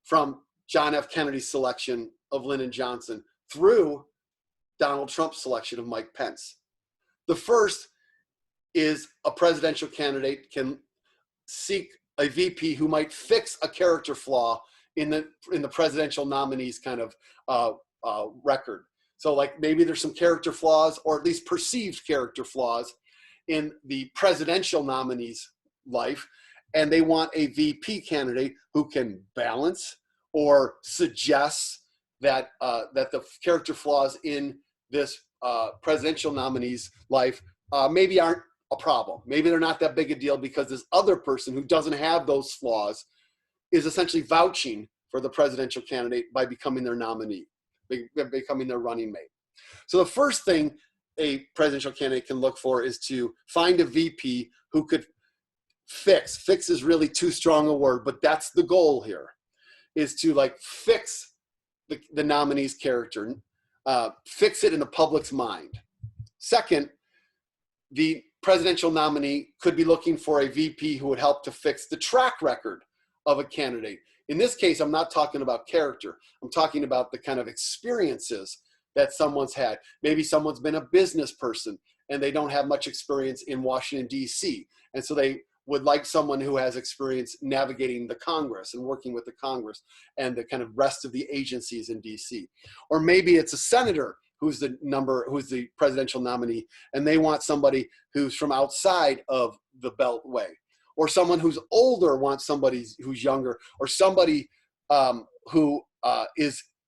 from John F. Kennedy's selection of Lyndon Johnson through Donald Trump's selection of Mike Pence. The first is a presidential candidate can seek a VP who might fix a character flaw in the presidential nominee's kind of record. So like maybe there's some character flaws, or at least perceived character flaws, in the presidential nominee's life, and they want a VP candidate who can balance or suggest that that the character flaws in this presidential nominee's life maybe aren't a problem. Maybe they're not that big a deal because this other person who doesn't have those flaws is essentially vouching for the presidential candidate by becoming their nominee, becoming their running mate. So the first thing a presidential candidate can look for is to find a VP who could fix is really too strong a word, but that's the goal here, is to like fix the nominee's character, fix it in the public's mind. Second, the presidential nominee could be looking for a VP who would help to fix the track record of a candidate. In this case, I'm not talking about character. I'm talking about the kind of experiences that someone's had. Maybe someone's been a business person and they don't have much experience in Washington, D.C. And so they would like someone who has experience navigating the Congress and working with the Congress and the kind of rest of the agencies in D.C. Or maybe it's a senator who's the presidential nominee, and they want somebody who's from outside of the Beltway. Or someone who's older wants somebody who's younger, or somebody who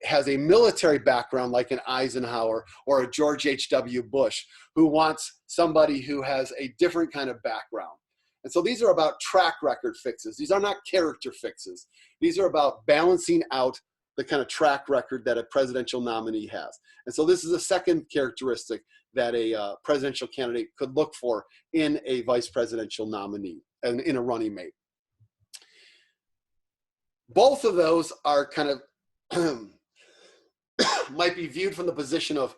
has a military background like an Eisenhower or a George H.W. Bush, who wants somebody who has a different kind of background. And so these are about track record fixes. These are not character fixes. These are about balancing out the kind of track record that a presidential nominee has. And so this is a second characteristic that a presidential candidate could look for in a vice presidential nominee and in a running mate. Both of those are kind of might be viewed from the position of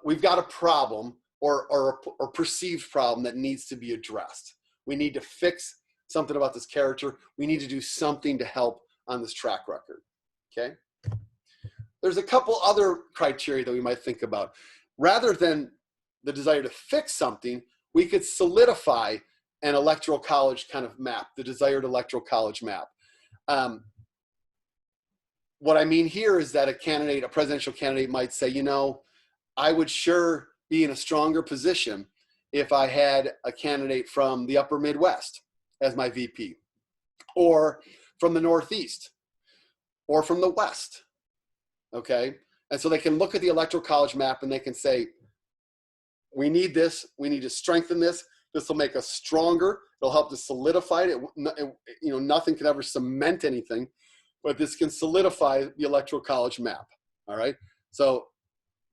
we've got a problem or perceived problem that needs to be addressed. We need to fix something about this character. We need to do something to help on this track record, okay? There's a couple other criteria that we might think about. Rather than the desire to fix something, we could solidify an electoral college kind of map, the desired electoral college map. What I mean here is that a presidential candidate might say, you know, I would sure be in a stronger position if I had a candidate from the upper Midwest as my VP, or from the Northeast, or from the West, okay? And so they can look at the electoral college map and they can say, we need this, we need to strengthen this, this will make us stronger, it'll help to solidify it. You know, nothing can ever cement anything, but this can solidify the electoral college map, all right? So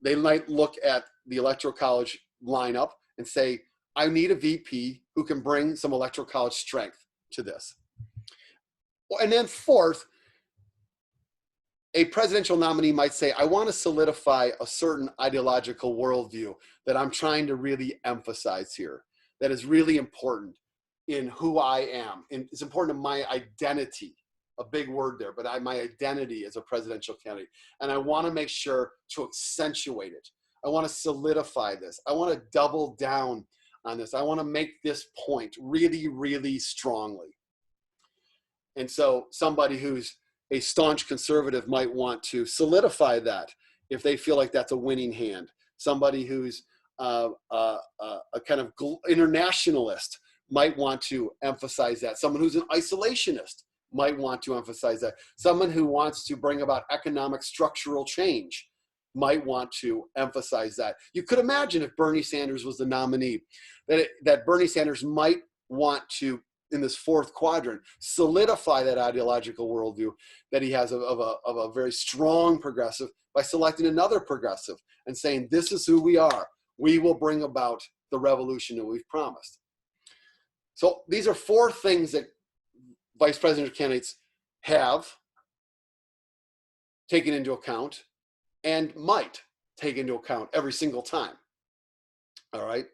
they might look at the electoral college lineup and say, I need a VP who can bring some electoral college strength to this. And then fourth, a presidential nominee might say, I want to solidify a certain ideological worldview that I'm trying to really emphasize here, that is really important in who I am. And it's important to my identity, a big word there, but my identity as a presidential candidate. And I want to make sure to accentuate it. I want to solidify this. I want to double down on this. I want to make this point really, really strongly. And so somebody who's a staunch conservative might want to solidify that if they feel like that's a winning hand. Somebody who's a kind of internationalist might want to emphasize that. Someone who's an isolationist might want to emphasize that. Someone who wants to bring about economic structural change might want to emphasize that. You could imagine if Bernie Sanders was the nominee, that Bernie Sanders might want to, in this fourth quadrant, solidify that ideological worldview that he has of a very strong progressive by selecting another progressive and saying, this is who we are. We will bring about the revolution that we've promised. So these are 4 things that vice presidential candidates have taken into account and might take into account every single time. All right.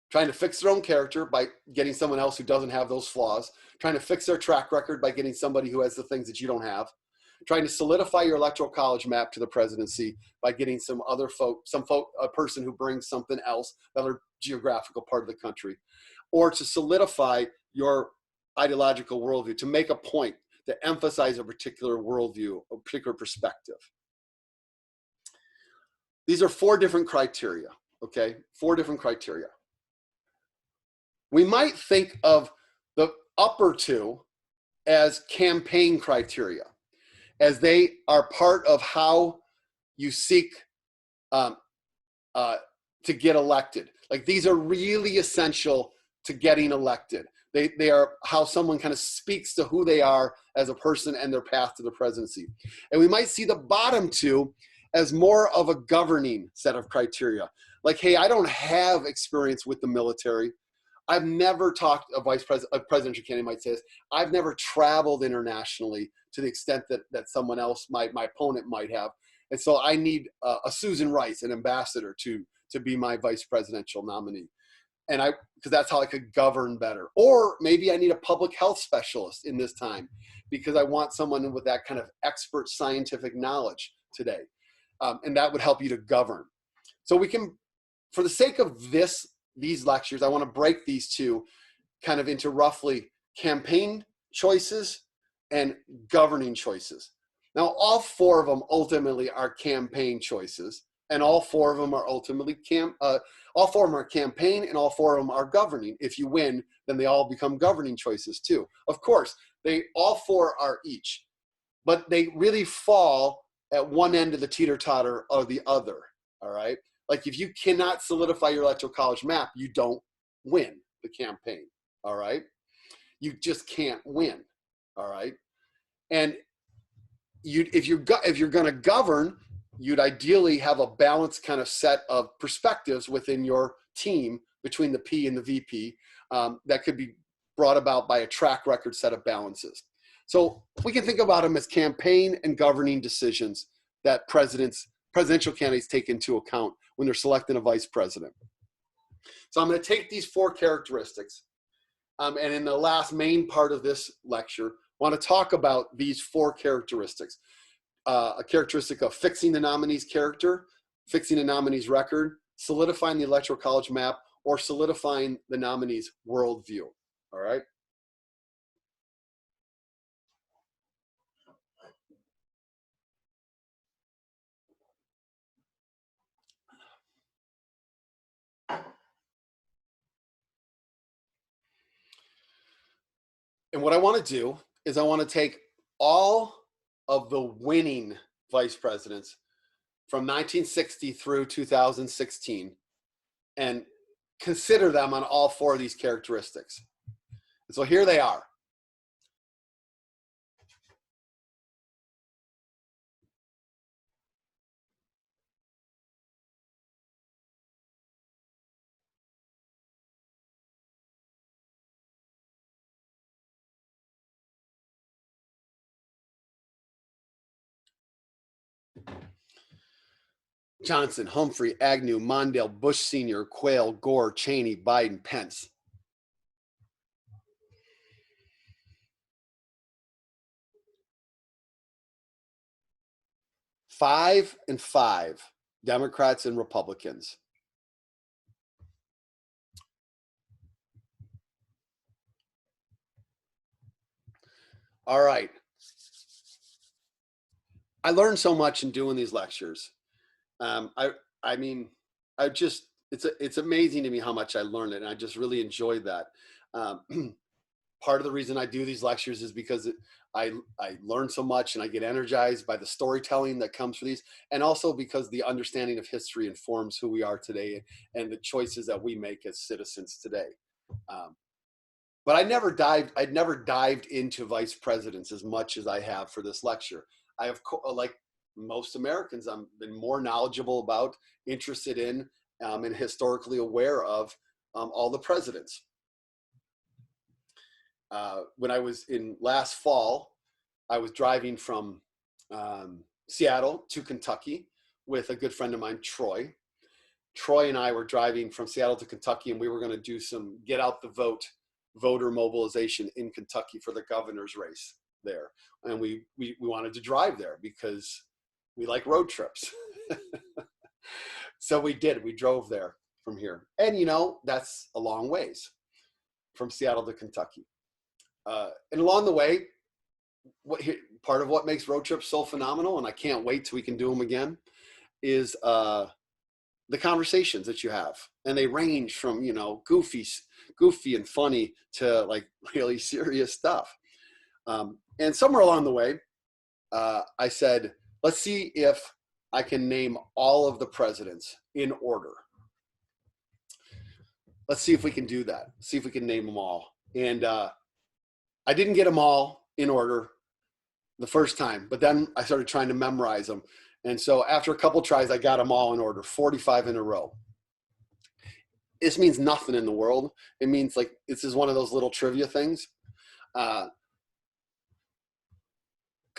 Trying to fix their own character by getting someone else who doesn't have those flaws. Trying to fix their track record by getting somebody who has the things that you don't have. Trying to solidify your electoral college map to the presidency by getting some other a person who brings something else, another geographical part of the country. Or to solidify your ideological worldview, to make a point, to emphasize a particular worldview, a particular perspective. These are 4 different criteria, okay? 4 different criteria. We might think of the upper 2 as campaign criteria, as they are part of how you seek to get elected. Like, these are really essential to getting elected. They are how someone kind of speaks to who they are as a person and their path to the presidency. And we might see the bottom 2 as more of a governing set of criteria. Like, hey, I don't have experience with the military. I've never talked, a presidential candidate might say this, I've never traveled internationally to the extent that someone else my opponent might have. And so I need a Susan Rice, an ambassador, to be my vice presidential nominee. And because that's how I could govern better. Or maybe I need a public health specialist in this time because I want someone with that kind of expert scientific knowledge today. And that would help you to govern. So we can, for the sake of these lectures, I want to break these 2 kind of into roughly campaign choices and governing choices. Now, all 4 of them ultimately are campaign choices, and all 4 of them are ultimately all 4 of them are campaign, and all 4 of them are governing. If you win, then they all become governing choices too. Of course, all 4 are each, but they really fall at one end of the teeter-totter or the other. All right. Like, if you cannot solidify your electoral college map, you don't win the campaign. All right. You just can't win. All right. And if you're going to govern, you'd ideally have a balanced kind of set of perspectives within your team between the P and the VP that could be brought about by a track record set of balances. So we can think about them as campaign and governing decisions that presidential candidates take into account when they're selecting a vice president. So I'm going to take these 4 characteristics, and in the last main part of this lecture, want to talk about these 4 characteristics. A characteristic of fixing the nominee's character, fixing the nominee's record, solidifying the electoral college map, or solidifying the nominee's worldview. All right. And what I want to do is I want to take all of the winning vice presidents from 1960 through 2016 and consider them on all 4 of these characteristics. And so here they are. Johnson, Humphrey, Agnew, Mondale, Bush Sr., Quayle, Gore, Cheney, Biden, Pence. Five and 5, Democrats and Republicans. All right. I learned so much in doing these lectures. I mean, it's amazing to me how much I learned it, and I just really enjoyed that. Part of the reason I do these lectures is because I learn so much and I get energized by the storytelling that comes from these, and also because the understanding of history informs who we are today and the choices that we make as citizens today. But I'd never dived into vice presidents as much as I have for this lecture. I have, like most Americans, I've been more knowledgeable about, interested in, and historically aware of all the presidents. when I was in last fall, I was driving from Seattle to Kentucky with a good friend of mine, Troy. Troy and I were driving from Seattle to Kentucky, and we were going to do some get out the vote, voter mobilization in Kentucky for the governor's race there. And we wanted to drive there because we like road trips. So we did. We drove there from here. And, you know, that's a long ways from Seattle to Kentucky. And along the way, part of what makes road trips so phenomenal, and I can't wait till we can do them again, is the conversations that you have. And they range from, you know, goofy and funny to like really serious stuff. And somewhere along the way, I said, let's see if I can name all of the presidents in order. Let's see if we can do that. See if we can name them all. And I didn't get them all in order the first time, but then I started trying to memorize them. And so after a couple tries, I got them all in order, 45 in a row. This means nothing in the world. It means like, this is one of those little trivia things. Because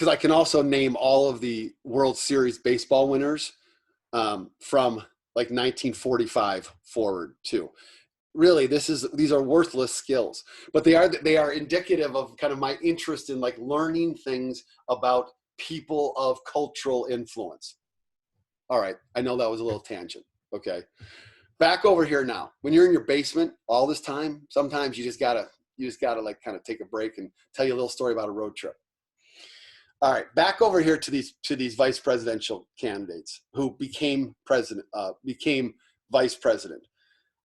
I can also name all of the World Series baseball winners from like 1945 forward too. Really, these are worthless skills, but they are indicative of kind of my interest in like learning things about people of cultural influence. All right, I know that was a little tangent. Okay, back over here now. When you're in your basement all this time, sometimes you just gotta like kind of take a break and tell you a little story about a road trip. All right, back over here to these vice presidential candidates who became vice president.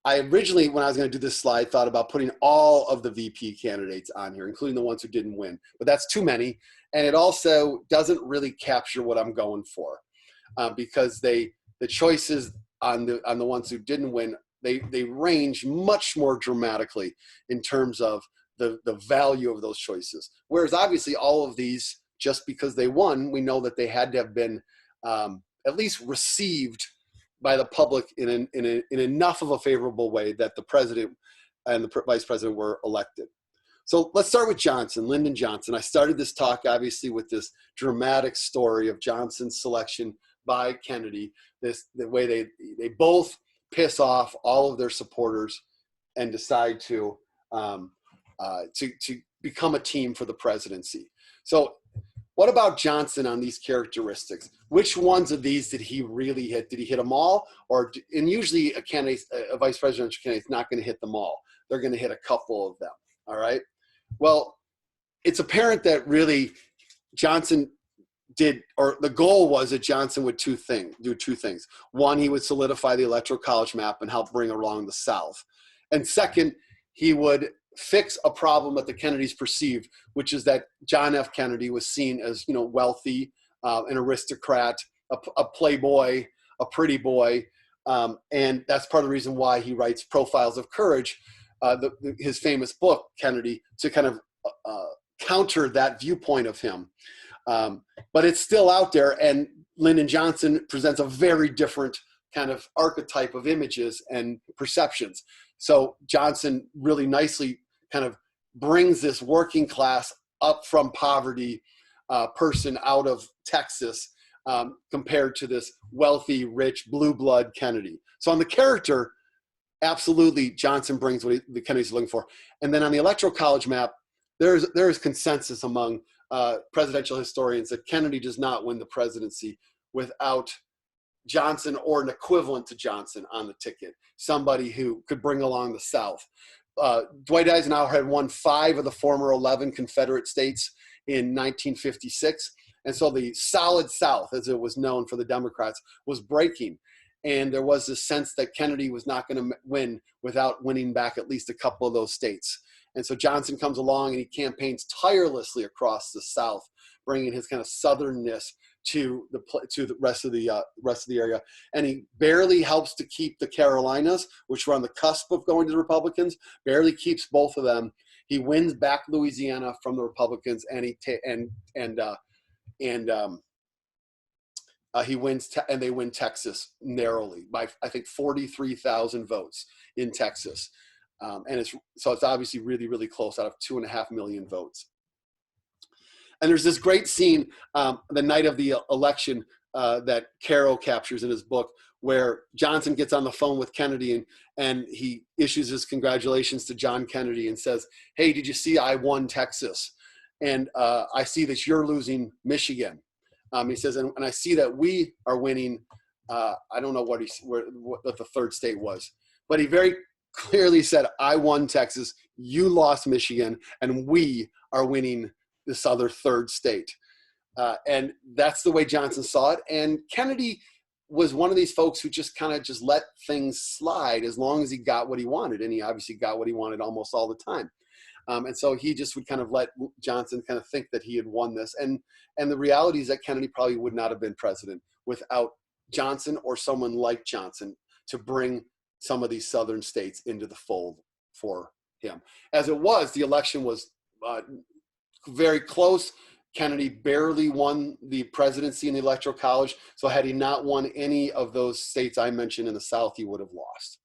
I originally, when I was going to do this slide, thought about putting all of the VP candidates on here, including the ones who didn't win. But that's too many, and it also doesn't really capture what I'm going for, because the choices on the ones who didn't win, they range much more dramatically in terms of the value of those choices. Whereas obviously all of these, just because they won, we know that they had to have been at least received by the public in enough of a favorable way that the president and the vice president were elected. So let's start with Johnson, Lyndon Johnson. I started this talk obviously with this dramatic story of Johnson's selection by Kennedy, the way they both piss off all of their supporters and decide to become a team for the presidency. So what about Johnson on these characteristics? Which ones of these did he really hit? Did he hit them all? And usually a vice presidential candidate is not going to hit them all. They're going to hit a couple of them, all right? Well, it's apparent that really Johnson did, or the goal was that Johnson would do two things. One, he would solidify the Electoral College map and help bring along the South. And second, he would fix a problem that the Kennedys perceived, which is that John F. Kennedy was seen as, you know, wealthy, an aristocrat, a playboy, a pretty boy, and that's part of the reason why he writes Profiles of Courage, his famous book, Kennedy, to kind of counter that viewpoint of him. But it's still out there, and Lyndon Johnson presents a very different kind of archetype of images and perceptions. So Johnson really nicely kind of brings this working class up from poverty person out of Texas compared to this wealthy, rich, blue blood Kennedy. So on the character, absolutely Johnson brings what the Kennedys are looking for. And then on the Electoral College map, there is consensus among presidential historians that Kennedy does not win the presidency without Johnson or an equivalent to Johnson on the ticket, somebody who could bring along the South. Dwight Eisenhower had won 5 of the former 11 Confederate states in 1956. And so the solid South, as it was known for the Democrats, was breaking. And there was this sense that Kennedy was not going to win without winning back at least a couple of those states. And so Johnson comes along and he campaigns tirelessly across the South, bringing his kind of southernness to the rest of the area, and he barely helps to keep the Carolinas, which were on the cusp of going to the Republicans. Barely keeps both of them. He wins back Louisiana from the Republicans, and he wins, and they win Texas narrowly by I think 43,000 votes in Texas. And it's obviously really, really close out of 2.5 million votes. And there's this great scene the night of the election that Caro captures in his book, where Johnson gets on the phone with Kennedy and he issues his congratulations to John Kennedy and says, "Hey, did you see I won Texas? And I see that you're losing Michigan." He says, and I see that we are winning. I don't know what the third state was, but he very clearly said, "I won Texas, you lost Michigan, and we are winning this other third state." And that's the way Johnson saw it. And Kennedy was one of these folks who just kind of just let things slide as long as he got what he wanted. And he obviously got what he wanted almost all the time. And so he just would kind of let Johnson kind of think that he had won this. And the reality is that Kennedy probably would not have been president without Johnson or someone like Johnson to bring some of these southern states into the fold for him. As it was, the election was very close. Kennedy barely won the presidency in the Electoral College. So had he not won any of those states I mentioned in the South, he would have lost.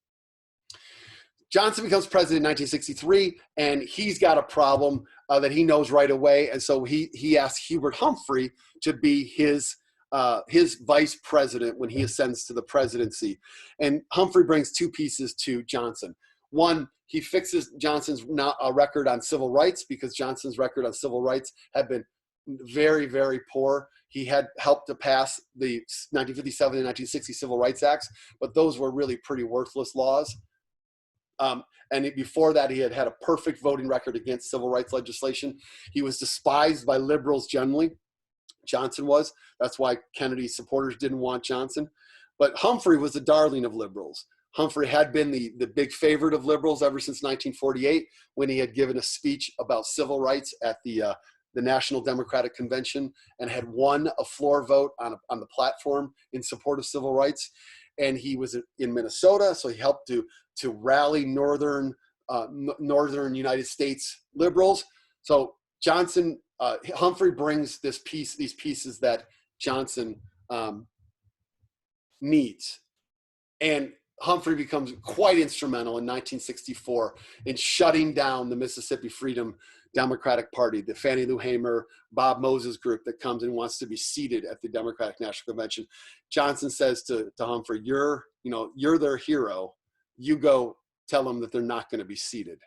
Johnson becomes president in 1963, and he's got a problem that he knows right away. And so he asks Hubert Humphrey to be his vice president when he ascends to the presidency. And Humphrey brings two pieces to Johnson. One, he fixes Johnson's record on civil rights, because Johnson's record on civil rights had been very, very poor. He had helped to pass the 1957 and 1960 Civil Rights Acts, but those were really pretty worthless laws. And before that, he had a perfect voting record against civil rights legislation. He was despised by liberals generally. Johnson was. That's why Kennedy's supporters didn't want Johnson. But Humphrey was the darling of liberals. Humphrey had been the big favorite of liberals ever since 1948, when he had given a speech about civil rights at the National Democratic Convention and had won a floor vote on the platform in support of civil rights. And he was in Minnesota, so he helped to rally northern United States liberals. So Humphrey brings these pieces that Johnson needs. And Humphrey becomes quite instrumental in 1964 in shutting down the Mississippi Freedom Democratic Party, the Fannie Lou Hamer, Bob Moses group that comes and wants to be seated at the Democratic National Convention. Johnson says to Humphrey, you're their hero. You go tell them that they're not going to be seated.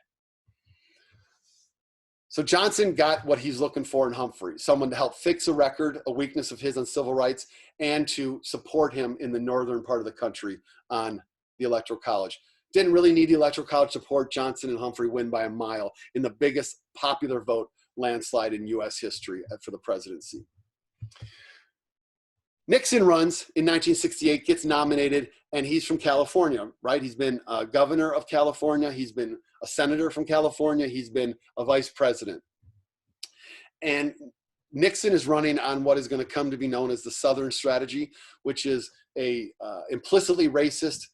So Johnson got what he's looking for in Humphrey, someone to help fix a record, a weakness of his on civil rights, and to support him in the northern part of the country on the Electoral College. Didn't really need the Electoral College support. Johnson and Humphrey win by a mile in the biggest popular vote landslide in U.S. history for the presidency. Nixon runs in 1968, gets nominated, and he's from California, right? He's been governor of California. He's been a senator from California. He's been a vice president. And Nixon is running on what is going to come to be known as the Southern Strategy, which is a implicitly racist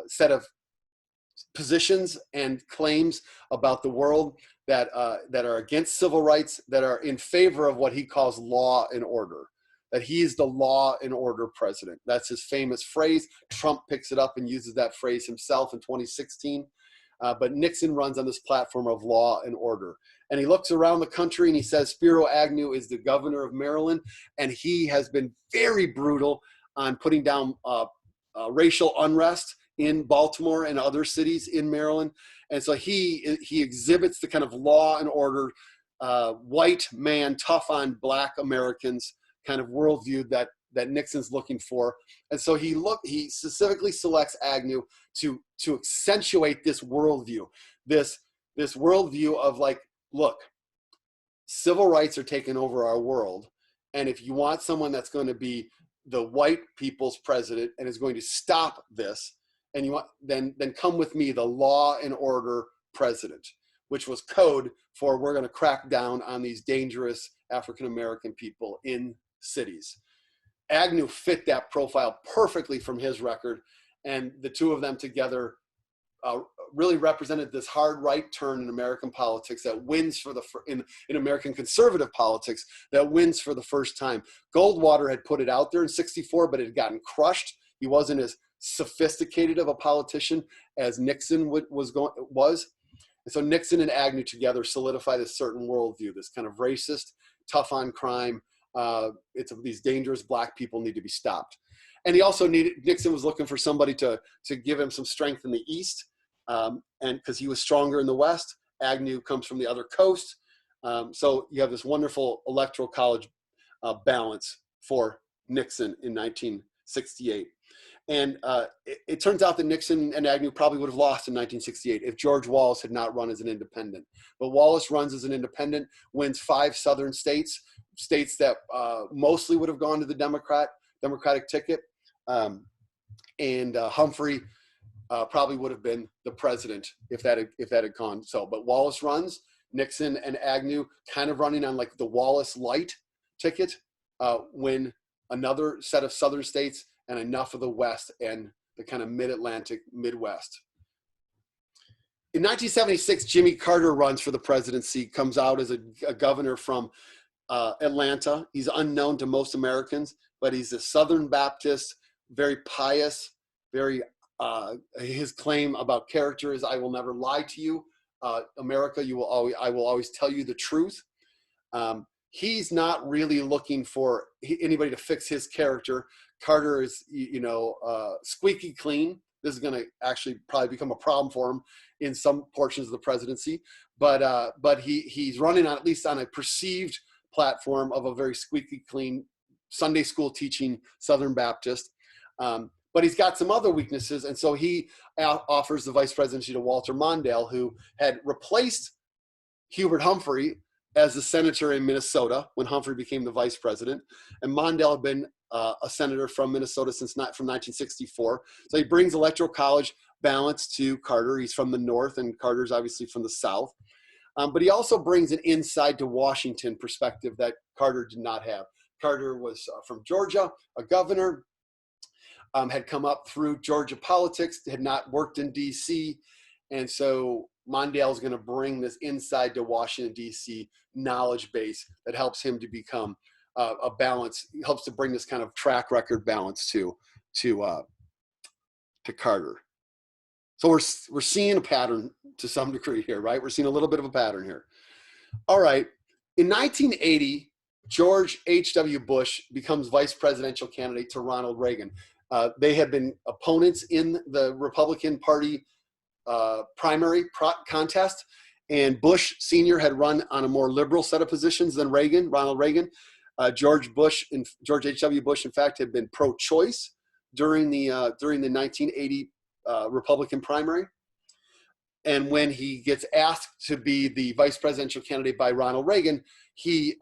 set of positions and claims about the world that are against civil rights, that are in favor of what he calls law and order, that he's the law and order president. That's his famous phrase. Trump picks it up and uses that phrase himself in 2016. But Nixon runs on this platform of law and order. And he looks around the country and he says, Spiro Agnew is the governor of Maryland, and he has been very brutal on putting down racial unrest in Baltimore and other cities in Maryland. And so he exhibits the kind of law and order, white man, tough on black Americans kind of worldview that Nixon's looking for. And so he specifically selects Agnew to accentuate this worldview, this worldview of like, look, civil rights are taking over our world. And if you want someone that's going to be the white people's president and is going to stop this, and you want, then come with me, the law and order president, which was code for we're going to crack down on these dangerous African-American people in cities. Agnew fit that profile perfectly from his record, and the two of them together really represented this hard right turn in American politics that wins in American conservative politics, that wins for the first time. Goldwater had put it out there in '64, but it had gotten crushed. He wasn't as sophisticated of a politician as Nixon was. And so Nixon and Agnew together solidified a certain worldview, this kind of racist, tough on crime. These dangerous black people need to be stopped. And he also Nixon was looking for somebody to give him some strength in the East. And because he was stronger in the West, Agnew comes from the other coast. So you have this wonderful electoral college balance for Nixon in 1968. And it turns out that Nixon and Agnew probably would have lost in 1968 if George Wallace had not run as an independent. But Wallace runs as an independent, wins 5 southern states that mostly would have gone to the Democratic ticket. And Humphrey probably would have been the president if that had gone so. But Wallace runs, Nixon and Agnew kind of running on like the Wallace light ticket, win another set of southern states and enough of the West and the kind of mid-Atlantic Midwest. In 1976, Jimmy Carter runs for the presidency, comes out as a governor from Atlanta. He's unknown to most Americans, but he's a Southern Baptist, very pious, his claim about character is, "I will never lie to you. America, I will always tell you the truth." He's not really looking for anybody to fix his character. Carter is, squeaky clean. This is going to actually probably become a problem for him in some portions of the presidency. But he's running on, at least on a perceived platform of a very squeaky clean Sunday school teaching Southern Baptist. But he's got some other weaknesses. And so he offers the vice presidency to Walter Mondale, who had replaced Hubert Humphrey as the senator in Minnesota when Humphrey became the vice president. And Mondale had been a senator from Minnesota from 1964. So he brings electoral college balance to Carter. He's from the North and Carter's obviously from the South. But he also brings an inside to Washington perspective that Carter did not have. Carter was from Georgia, a governor, had come up through Georgia politics, had not worked in DC. And so Mondale is going to bring this inside to Washington, DC knowledge base that helps him to become a balance, helps to bring this kind of track record balance to Carter. So we're seeing a pattern to some degree here, right? We're seeing a little bit of a pattern here. All right. In 1980, George H.W. Bush becomes vice presidential candidate to Ronald Reagan. They had been opponents in the Republican Party primary contest, and Bush Sr. had run on a more liberal set of positions than Ronald Reagan. George H.W. Bush, in fact, had been pro-choice during the 1980 Republican primary. And when he gets asked to be the vice presidential candidate by Ronald Reagan, he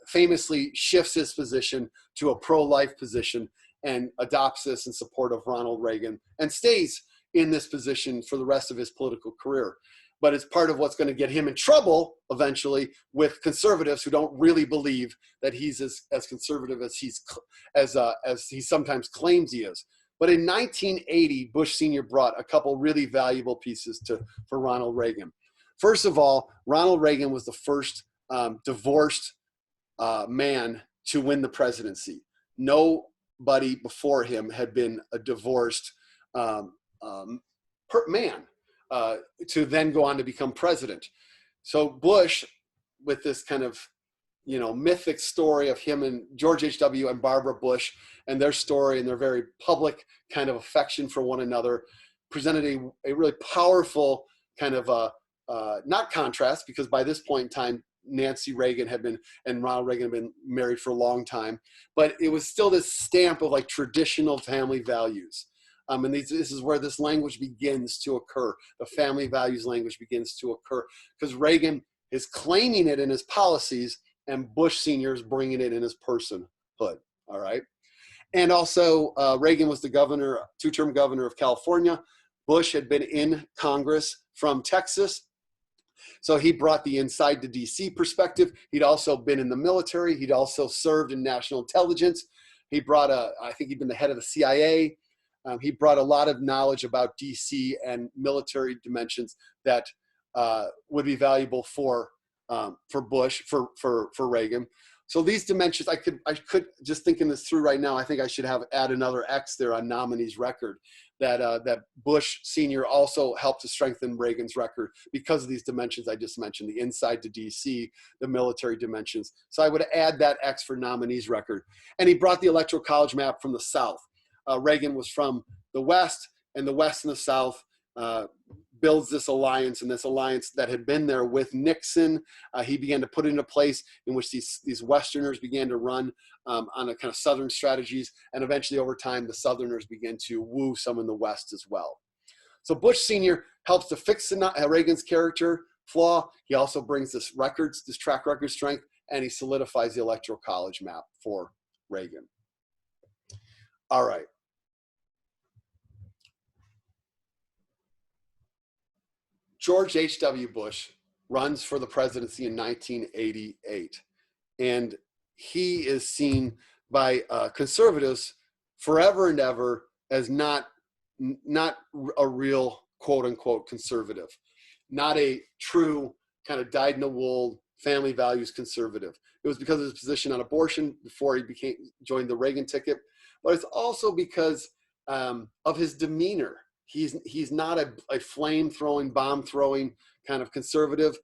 famously shifts his position to a pro-life position and adopts this in support of Ronald Reagan and stays in this position for the rest of his political career. But it's part of what's going to get him in trouble eventually with conservatives who don't really believe that he's as conservative as he sometimes claims he is. But in 1980, Bush Sr. brought a couple really valuable pieces for Ronald Reagan. First of all, Ronald Reagan was the first divorced man to win the presidency. Nobody before him had been a divorced man to then go on to become president. So Bush, with this kind of mythic story of him and George H.W. and Barbara Bush and their story and their very public kind of affection for one another, presented a really powerful kind of not contrast, because by this point in time, Nancy Reagan and Ronald Reagan had been married for a long time, but it was still this stamp of like traditional family values. And this is where this language begins to occur. The family values language begins to occur because Reagan is claiming it in his policies and Bush Sr. is bringing it in his personhood. All right. And also Reagan was the two-term governor of California. Bush had been in Congress from Texas. So he brought the inside to DC perspective. He'd also been in the military. He'd also served in national intelligence. He brought I think he'd been the head of the CIA. He brought a lot of knowledge about DC and military dimensions that would be valuable for Bush, for Reagan. So these dimensions, I could just thinking this through right now, I think I should add another X there on nominee's record. that Bush Sr. also helped to strengthen Reagan's record because of these dimensions I just mentioned, the inside to DC, the military dimensions. So I would add that X for nominees record. And he brought the Electoral College map from the South. Reagan was from the West, and the West and the South builds this alliance, and this alliance that had been there with Nixon, he began to put into place in which these Westerners began to run on a kind of Southern strategies, and eventually over time the Southerners began to woo some in the West as well. So Bush Sr. helps to fix Reagan's character flaw. He also brings this track record strength, and he solidifies the Electoral College map for Reagan. All right. George H.W. Bush runs for the presidency in 1988, and he is seen by conservatives forever and ever as not a real quote-unquote conservative, not a true kind of dyed-in-the-wool family values conservative. It was because of his position on abortion before he joined the Reagan ticket, but it's also because of his demeanor. He's not a flame-throwing, bomb-throwing kind of conservative.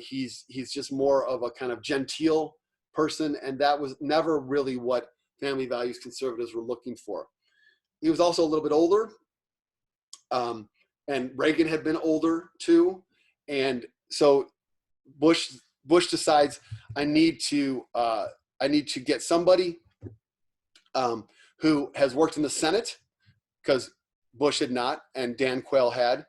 He's just more of a kind of genteel person, and that was never really what family values conservatives were looking for. He was also a little bit older, and Reagan had been older too, and so Bush decides I need to get somebody who has worked in the Senate, because Bush had not, and Dan Quayle had.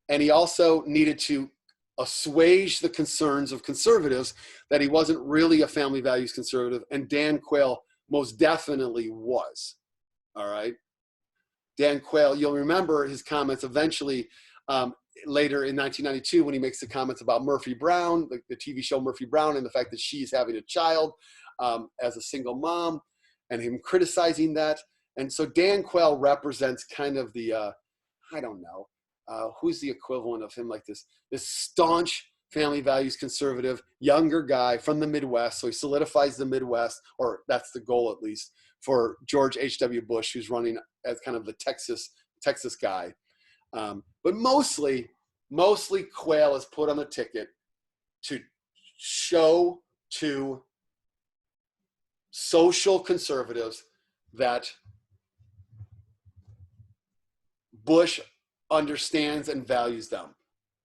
And he also needed to assuage the concerns of conservatives that he wasn't really a family values conservative, and Dan Quayle most definitely was. All right. Dan Quayle, you'll remember his comments eventually later in 1992 when he makes the comments about Murphy Brown, the TV show Murphy Brown, and the fact that she's having a child as a single mom, and him criticizing that. And so Dan Quayle represents kind of the, I don't know, who's the equivalent of him, like this staunch family values conservative, younger guy from the Midwest. So he solidifies the Midwest, or that's the goal at least, for George H.W. Bush, who's running as kind of the Texas guy. But mostly Quayle is put on the ticket to show to social conservatives that Bush understands and values them.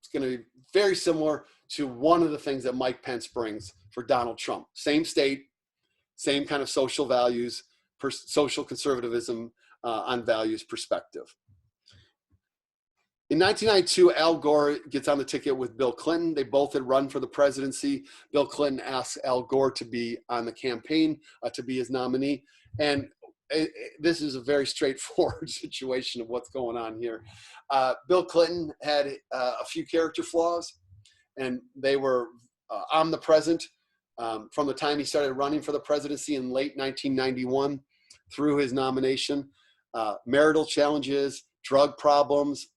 It's going to be very similar to one of the things that Mike Pence brings for Donald Trump. Same state, same kind of social values, social conservatism on values perspective. In 1992, Al Gore gets on the ticket with Bill Clinton. They both had run for the presidency. Bill Clinton asks Al Gore to be on the campaign, to be his nominee. And this is a very straightforward situation of what's going on here. Bill Clinton had a few character flaws, and they were omnipresent from the time he started running for the presidency in late 1991 through his nomination. Marital challenges, drug problems,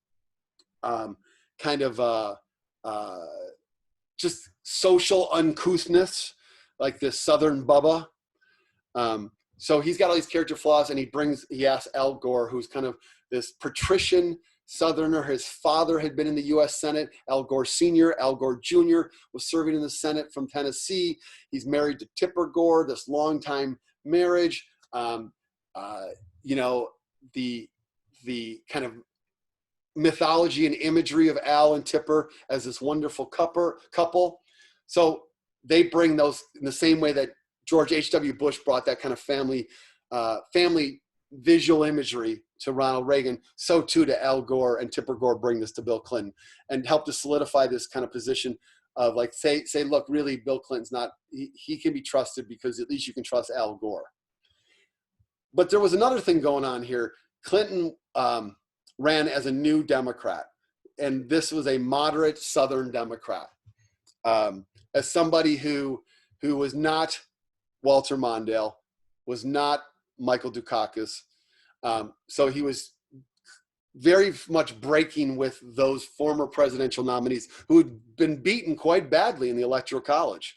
just social uncouthness, like this Southern Bubba. So he's got all these character flaws, and he asks Al Gore, who's kind of this patrician Southerner. His father had been in the U.S. Senate. Al Gore Sr., Al Gore Jr. was serving in the Senate from Tennessee. He's married to Tipper Gore, this longtime marriage. The kind of mythology and imagery of Al and Tipper as this wonderful couple. So they bring those in the same way that George H.W. Bush brought that kind of family visual imagery to Ronald Reagan. So too to Al Gore and Tipper Gore bring this to Bill Clinton and help to solidify this kind of position of like, say, look, really, Bill Clinton's not, he can be trusted because at least you can trust Al Gore. But there was another thing going on here. Clinton ran as a new Democrat, and this was a moderate Southern Democrat. As somebody who was not Walter Mondale, was not Michael Dukakis. So he was very much breaking with those former presidential nominees who had been beaten quite badly in the Electoral College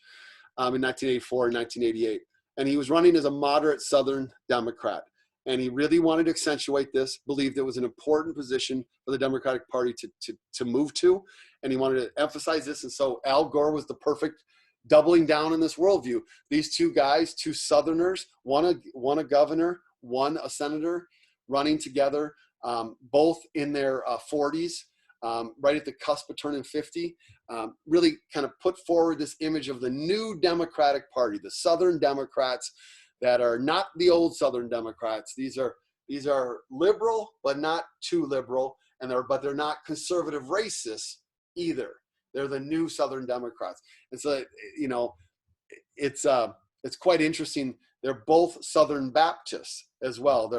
in 1984 and 1988. And he was running as a moderate Southern Democrat. And he really wanted to accentuate this, believed it was an important position for the Democratic Party to move to. And he wanted to emphasize this. And so Al Gore was the perfect doubling down in this worldview. These two guys, two Southerners, one a governor, one a senator, running together, both in their 40s, right at the cusp of turning 50, really kind of put forward this image of the new Democratic Party, the Southern Democrats that are not the old Southern Democrats. These are liberal, but not too liberal, but they're not conservative racists either. They're the new Southern Democrats. And so, you know, it's quite interesting. They're both Southern Baptists as well.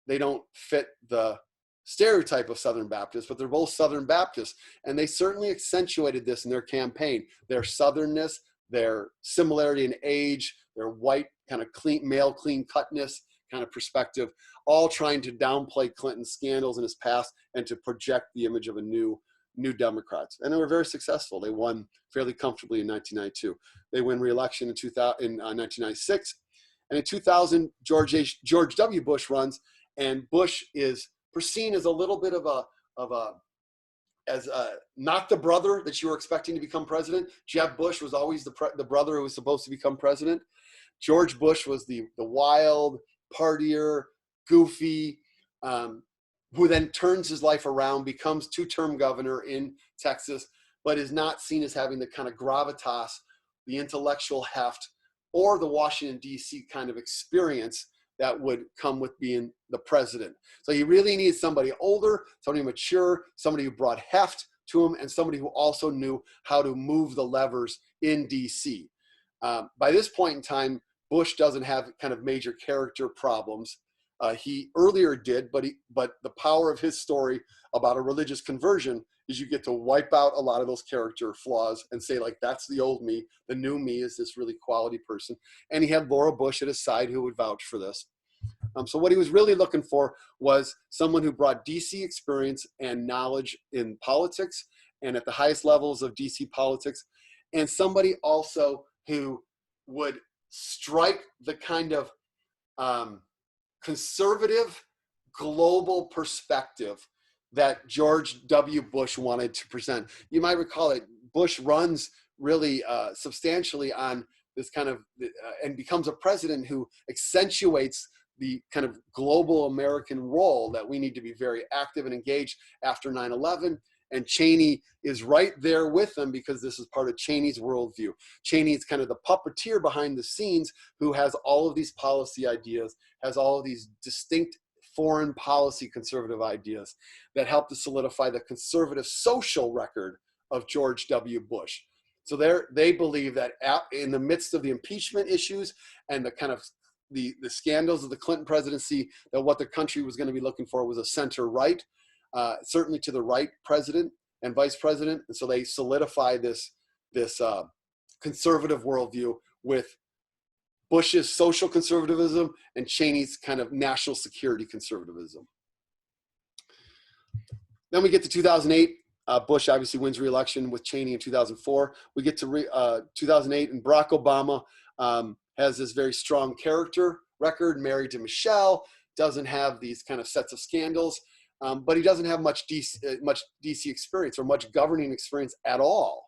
They don't fit the stereotype of Southern Baptists, but they're both Southern Baptists. And they certainly accentuated this in their campaign, their Southernness, their similarity in age, their white kind of male clean cutness kind of perspective, all trying to downplay Clinton's scandals in his past and to project the image of a new Democrats. And they were very successful. They won fairly comfortably in 1992. They win re-election in 1996. And in 2000, George W. Bush runs, and Bush is seen as a little bit of not the brother that you were expecting to become president. Jeb Bush was always the brother who was supposed to become president. George Bush was the wild, partier, goofy, who then turns his life around, becomes two-term governor in Texas, but is not seen as having the kind of gravitas, the intellectual heft, or the Washington, D.C. kind of experience that would come with being the president. So he really needs somebody older, somebody mature, somebody who brought heft to him, and somebody who also knew how to move the levers in D.C. By this point in time, Bush doesn't have kind of major character problems. He earlier did, but the power of his story about a religious conversion is you get to wipe out a lot of those character flaws and say, like, that's the old me. The new me is this really quality person. And he had Laura Bush at his side who would vouch for this. So what he was really looking for was someone who brought DC experience and knowledge in politics and at the highest levels of DC politics, and somebody also who would strike the kind of conservative global perspective that George W. Bush wanted to present. You might recall it, Bush runs really substantially on this kind of, and becomes a president who accentuates the kind of global American role that we need to be very active and engaged after 9/11. And Cheney is right there with them because this is part of Cheney's worldview. Cheney is kind of the puppeteer behind the scenes who has all of these policy ideas, has all of these distinct foreign policy conservative ideas that help to solidify the conservative social record of George W. Bush. So they believe that in the midst of the impeachment issues and the kind of the scandals of the Clinton presidency, that what the country was going to be looking for was a center-right, certainly to the right president and vice president. And so they solidify this conservative worldview with Bush's social conservatism and Cheney's kind of national security conservatism. Then we get to 2008. Bush obviously wins re-election with Cheney in 2004. We get to 2008, and Barack Obama has this very strong character record, married to Michelle, doesn't have these kind of sets of scandals, but he doesn't have much DC experience or much governing experience at all.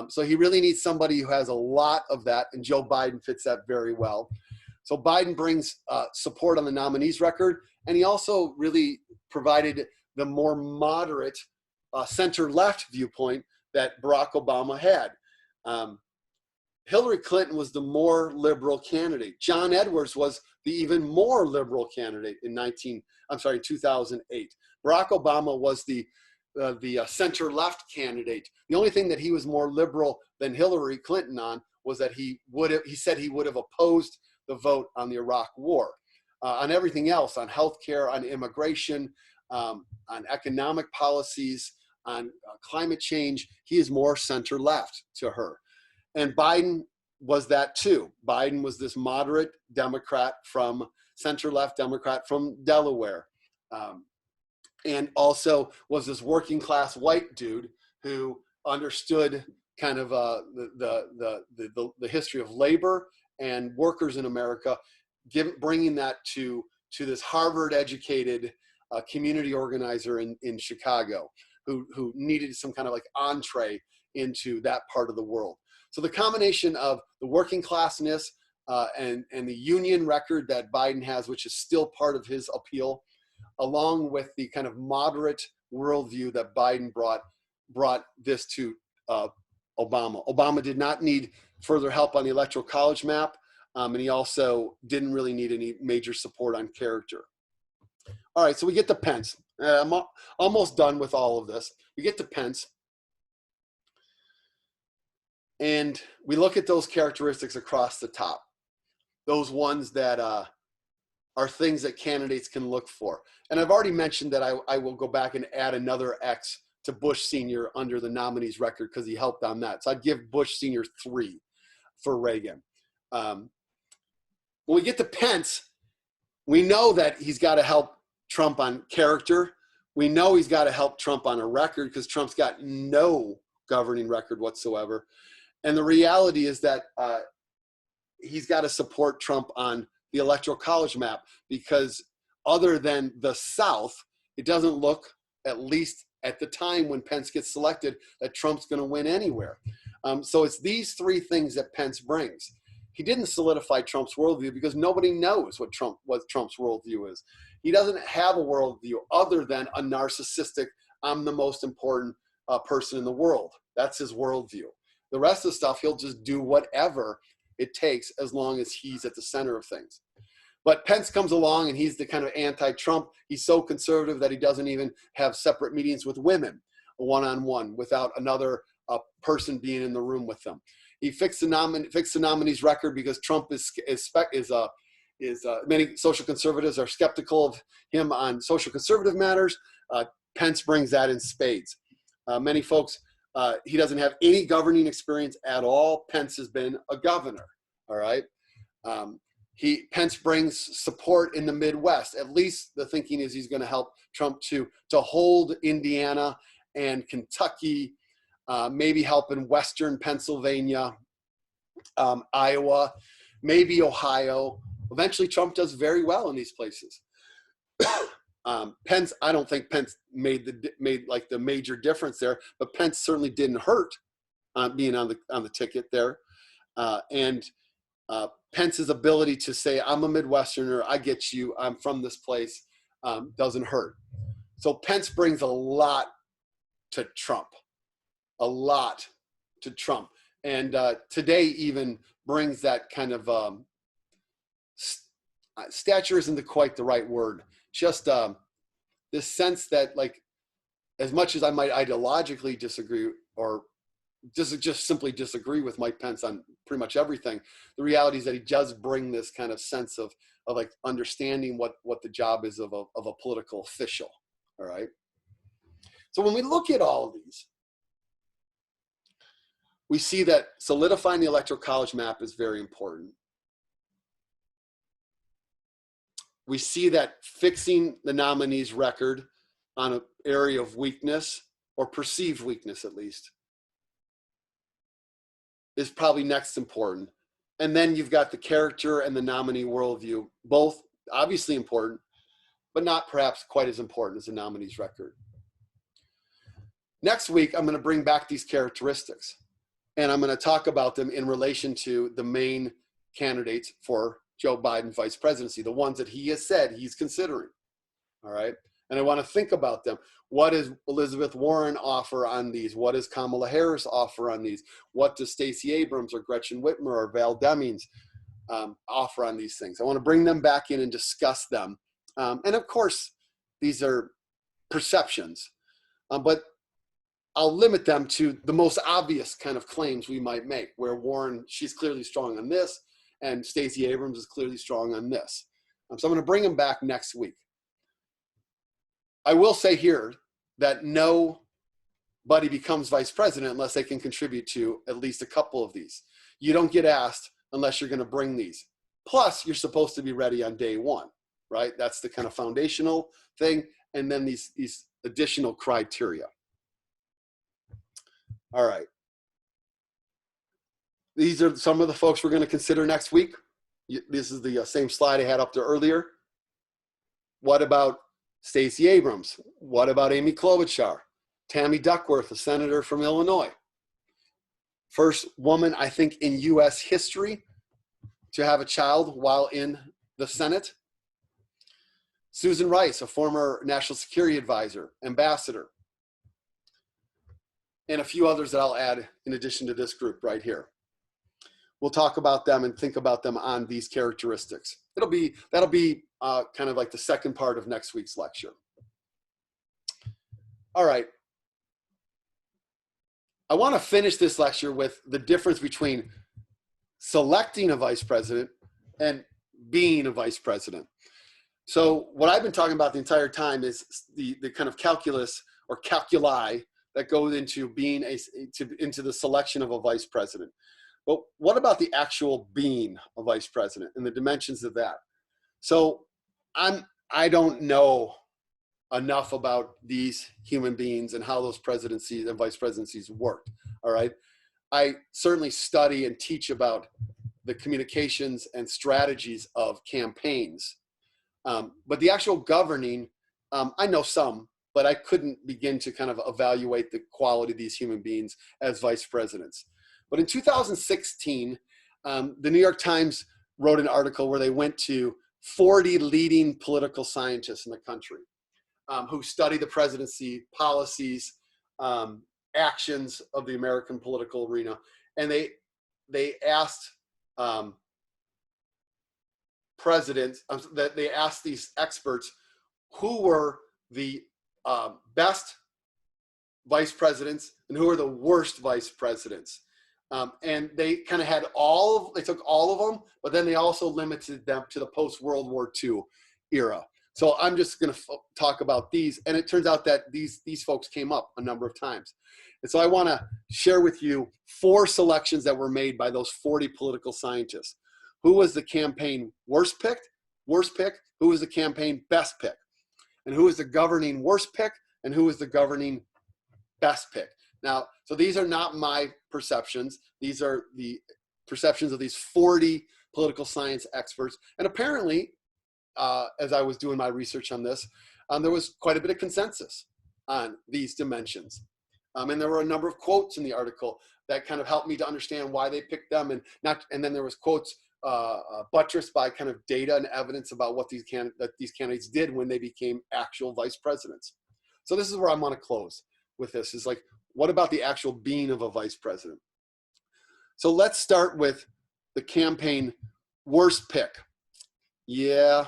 So he really needs somebody who has a lot of that, and Joe Biden fits that very well. So Biden brings support on the nominees record, and he also really provided the more moderate center-left viewpoint that Barack Obama had. Hillary Clinton was the more liberal candidate. John Edwards was the even more liberal candidate in 2008. Barack Obama was the center-left candidate. The only thing that he was more liberal than Hillary Clinton on was that he said he would have opposed the vote on the Iraq War. On everything else, on healthcare, on immigration, on economic policies, on climate change, he is more center-left to her. And Biden was that too. Biden was this moderate Democrat from center-left Democrat from Delaware. And also was this working class white dude who understood kind of the history of labor and workers in America, bringing that to to this Harvard-educated community organizer in Chicago who needed some kind of like entree into that part of the world. So the combination of the working classness and the union record that Biden has, which is still part of his appeal, along with the kind of moderate worldview that Biden brought this to Obama. Obama did not need further help on the electoral college map, and he also didn't really need any major support on character. All right, so we get to Pence. I'm almost done with all of this. We get to Pence, and we look at those characteristics across the top, those ones that are things that candidates can look for. And I've already mentioned that I will go back and add another X to Bush Sr. under the nominees record because he helped on that. So I'd give Bush Sr. 3 for Reagan. When we get to Pence, we know that he's got to help Trump on character. We know he's got to help Trump on a record because Trump's got no governing record whatsoever. And the reality is that he's got to support Trump on the electoral college map because other than the South, it doesn't look, at least at the time when Pence gets selected, that Trump's going to win anywhere. So it's these three things that Pence brings. He didn't solidify Trump's worldview because nobody knows what Trump's worldview is. He doesn't have a worldview other than a narcissistic, I'm the most important person in the world. That's his worldview. The rest of the stuff, he'll just do whatever it takes as long as he's at the center of things. But Pence comes along and he's the kind of anti-Trump. He's so conservative that he doesn't even have separate meetings with women one-on-one without another person being in the room with them. He fixed the nominees record because Trump many social conservatives are skeptical of him on social conservative matters. Pence brings that in spades. Many folks, he doesn't have any governing experience at all. Pence has been a governor, all right? Pence brings support in the Midwest. At least the thinking is he's going to help Trump to hold Indiana and Kentucky, maybe help in Western Pennsylvania, Iowa, maybe Ohio. Eventually, Trump does very well in these places. Pence, I don't think Pence made like the major difference there, but Pence certainly didn't hurt being on the ticket there, and Pence's ability to say, I'm a Midwesterner, I get you, I'm from this place, doesn't hurt. So Pence brings a lot to Trump, and today even brings that kind of stature isn't quite the right word. Just this sense that, like, as much as I might ideologically disagree or just simply disagree with Mike Pence on pretty much everything, the reality is that he does bring this kind of sense of like understanding what the job is of a political official. All right. So when we look at all of these, we see that solidifying the electoral college map is very important. We see that fixing the nominees' record on an area of weakness, or perceived weakness at least, is probably next important. And then you've got the character and the nominee worldview, both obviously important, but not perhaps quite as important as the nominee's record. Next week, I'm going to bring back these characteristics, and I'm going to talk about them in relation to the main candidates for Joe Biden vice presidency, the ones that he has said he's considering. All right. And I want to think about them. What does Elizabeth Warren offer on these? What does Kamala Harris offer on these? What does Stacey Abrams or Gretchen Whitmer or Val Demings offer on these things? I want to bring them back in and discuss them. And of course, these are perceptions, but I'll limit them to the most obvious kind of claims we might make, where Warren, she's clearly strong on this, and Stacey Abrams is clearly strong on this. So I'm going to bring them back next week. I will say here that nobody becomes vice president unless they can contribute to at least a couple of these. You don't get asked unless you're going to bring these. Plus, you're supposed to be ready on day one, right? That's the kind of foundational thing. And then these additional criteria. All right. These are some of the folks we're going to consider next week. This is the same slide I had up there earlier. What about Stacey Abrams? What about Amy Klobuchar? Tammy Duckworth, a senator from Illinois. First woman, I think, in U.S. history to have a child while in the Senate. Susan Rice, a former national security advisor, ambassador. And a few others that I'll add in addition to this group right here. We'll talk about them and think about them on these characteristics. That'll be kind of like the second part of next week's lecture. All right. I want to finish this lecture with the difference between selecting a vice president and being a vice president. So what I've been talking about the entire time is the kind of calculus or calculi that goes into being into the selection of a vice president. But what about the actual being a vice president and the dimensions of that? So I don't know enough about these human beings and how those presidencies and vice presidencies worked. All right. I certainly study and teach about the communications and strategies of campaigns. But the actual governing, I know some, but I couldn't begin to kind of evaluate the quality of these human beings as vice presidents. But in 2016, the New York Times wrote an article where they went to 40 leading political scientists in the country who study the presidency, policies, actions of the American political arena. And they asked they asked these experts who were the best vice presidents and who are the worst vice presidents. And they kind of had they took all of them, but then they also limited them to the post-World War II era. So I'm just going to talk about these. And it turns out that these folks came up a number of times. And so I want to share with you 4 selections that were made by those 40 political scientists. Who was the campaign worst pick? Who was the campaign best pick? And who was the governing worst pick? And who was the governing best pick? Now, so these are not my perceptions. These are the perceptions of these 40 political science experts. And apparently, as I was doing my research on this, there was quite a bit of consensus on these dimensions. And there were a number of quotes in the article that kind of helped me to understand why they picked them. And then there was quotes buttressed by kind of data and evidence about what these candidates did when they became actual vice presidents. So this is where I want to close with this, is like, what about the actual being of a vice president? So let's start with the campaign worst pick. Yeah,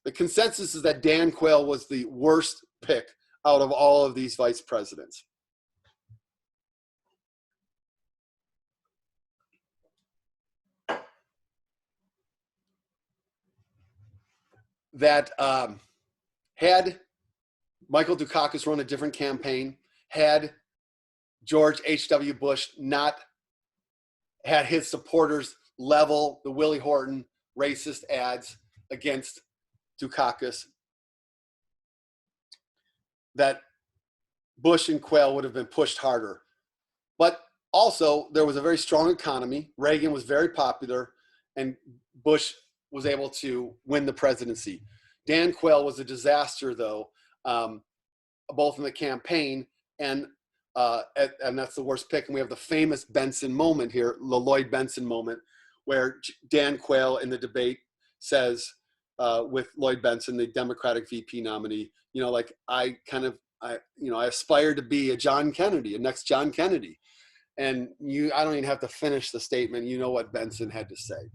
the consensus is that Dan Quayle was the worst pick out of all of these vice presidents. That had Michael Dukakis run a different campaign, had George H.W. Bush not had his supporters level the Willie Horton racist ads against Dukakis, that Bush and Quayle would have been pushed harder. But also, there was a very strong economy. Reagan was very popular, and Bush was able to win the presidency. Dan Quayle was a disaster, though, both in the campaign and that's the worst pick. And we have the famous Benson moment here, the Lloyd Benson moment, where Dan Quayle in the debate says with Lloyd Benson, the Democratic VP nominee, like I aspire to be a John Kennedy, a next John Kennedy. And I don't even have to finish the statement. You know what Benson had to say.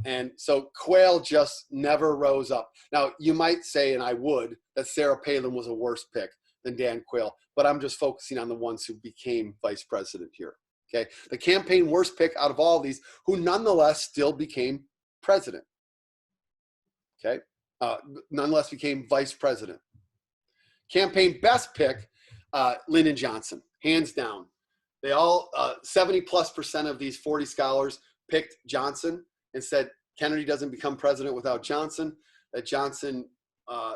And so Quayle just never rose up. Now, you might say, and I would, that Sarah Palin was a worse pick than Dan Quayle, but I'm just focusing on the ones who became vice president here. Okay, the campaign worst pick out of all of these, who nonetheless still became president. Okay, nonetheless became vice president. Campaign best pick, Lyndon Johnson, hands down. They all, 70+% of these 40 scholars picked Johnson and said Kennedy doesn't become president without Johnson. That Johnson,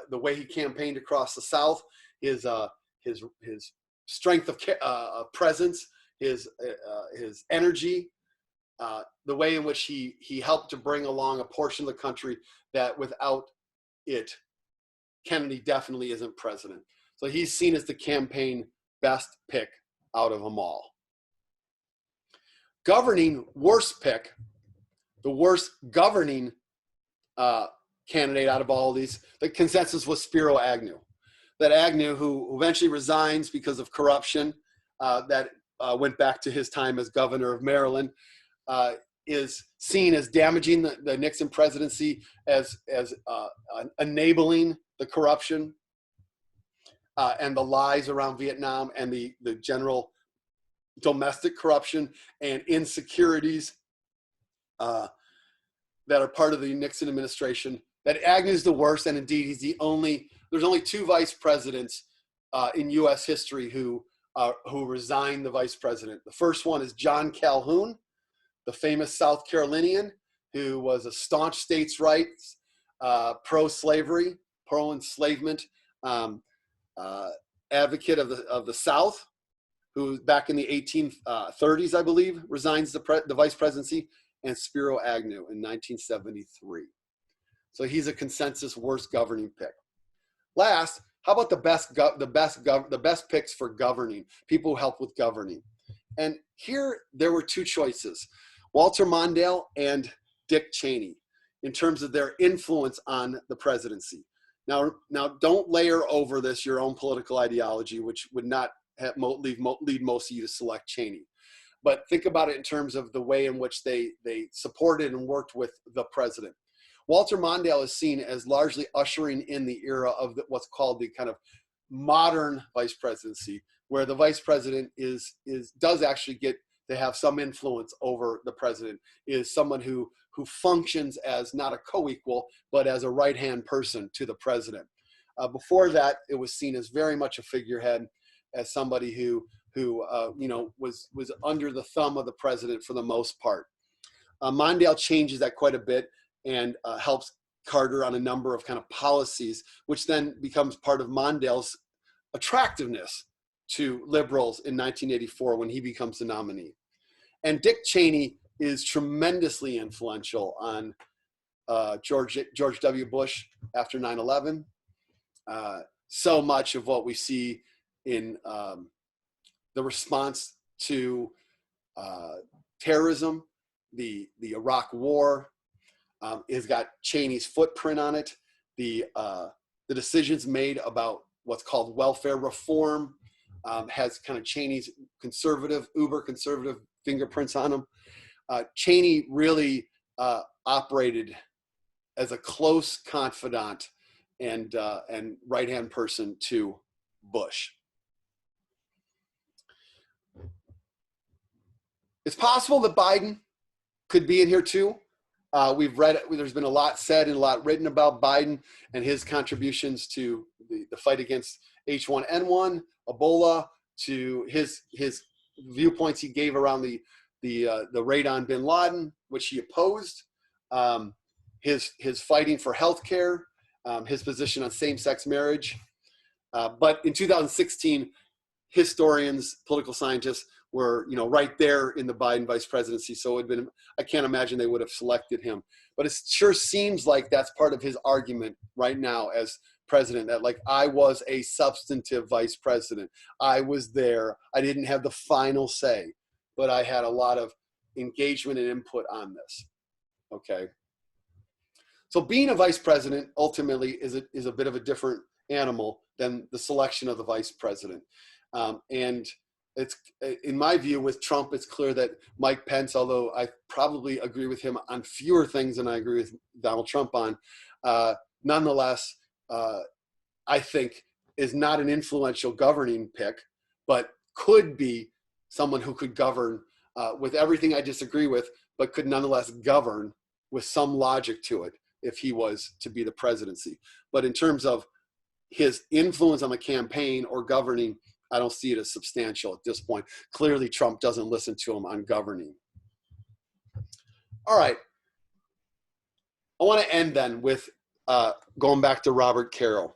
the way he campaigned across the South, his strength of presence, his energy, the way in which he helped to bring along a portion of the country that without Kennedy definitely isn't president. So he's seen as the campaign best pick out of them all. Governing worst pick, the worst governing candidate out of all of these, the consensus was Spiro Agnew. That Agnew, who eventually resigns because of corruption, that went back to his time as governor of Maryland, is seen as damaging the Nixon presidency, as enabling the corruption and the lies around Vietnam and the general domestic corruption and insecurities that are part of the Nixon administration. That Agnew's the worst, and indeed he's there's only two vice presidents in U.S. history who resigned the vice president. The first one is John Calhoun, the famous South Carolinian, who was a staunch states' rights, pro-slavery, pro-enslavement advocate of the South, who back in the 1830s, I believe, resigns the vice presidency, and Spiro Agnew in 1973. So he's a consensus worst governing pick. Last, how about the best picks for governing, people who help with governing? And here there were two choices, Walter Mondale and Dick Cheney, in terms of their influence on the presidency. Now don't layer over this your own political ideology, which would not lead most of you to select Cheney. But think about it in terms of the way in which they supported and worked with the president. Walter Mondale is seen as largely ushering in the era of what's called the kind of modern vice presidency, where the vice president does actually get to have some influence over the president, is someone who functions as not a co-equal, but as a right-hand person to the president. Before that, it was seen as very much a figurehead, as somebody who was under the thumb of the president for the most part. Mondale changes that quite a bit and helps Carter on a number of kind of policies, which then becomes part of Mondale's attractiveness to liberals in 1984 when he becomes the nominee. And Dick Cheney is tremendously influential on George W. Bush after 9/11. So much of what we see in the response to terrorism, the Iraq War, has got Cheney's footprint on it. The decisions made about what's called welfare reform has kind of Cheney's uber conservative fingerprints on him. Cheney really operated as a close confidant and right-hand person to Bush. It's possible that Biden could be in here too. We've read, there's been a lot said and a lot written about Biden and his contributions to the fight against H1N1, Ebola, to his viewpoints he gave around the raid on bin Laden, which he opposed, his fighting for healthcare, his position on same-sex marriage. But in 2016, historians, political scientists were, right there in the Biden vice presidency. So I can't imagine they would have selected him. But it sure seems like that's part of his argument right now as president, that like, I was a substantive vice president. I was there. I didn't have the final say, but I had a lot of engagement and input on this. Okay. So being a vice president ultimately is a bit of a different animal than the selection of the vice president. And it's, in my view, with Trump, it's clear that Mike Pence, although I probably agree with him on fewer things than I agree with Donald Trump on, nonetheless, I think is not an influential governing pick, but could be someone who could govern with everything I disagree with, but could nonetheless govern with some logic to it if he was to be the presidency. But in terms of his influence on the campaign or governing, I don't see it as substantial at this point. Clearly, Trump doesn't listen to him on governing. All right. I want to end then with going back to Robert Caro.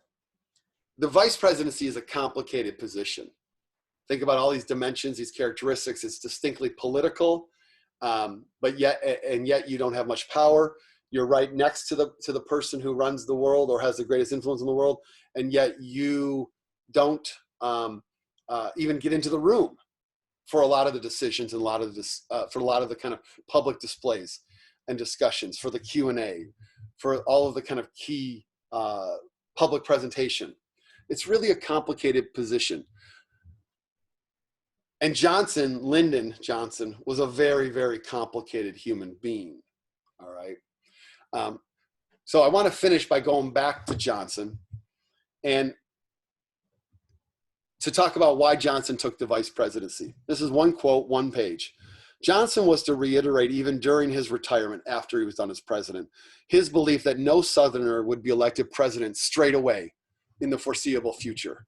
The vice presidency is a complicated position. Think about all these dimensions, these characteristics. It's distinctly political, but yet you don't have much power. You're right next to the person who runs the world or has the greatest influence in the world, and yet you don't even get into the room for a lot of the decisions and a lot of this, for a lot of the kind of public displays and discussions, for the Q&A, for all of the kind of key public presentation. It's really a complicated position. And Lyndon Johnson, was a very, very complicated human being. All right. So I want to finish by going back to Johnson and to talk about why Johnson took the vice presidency. This is one quote, one page. Johnson was to reiterate, even during his retirement after he was done as president, his belief that no Southerner would be elected president straight away in the foreseeable future.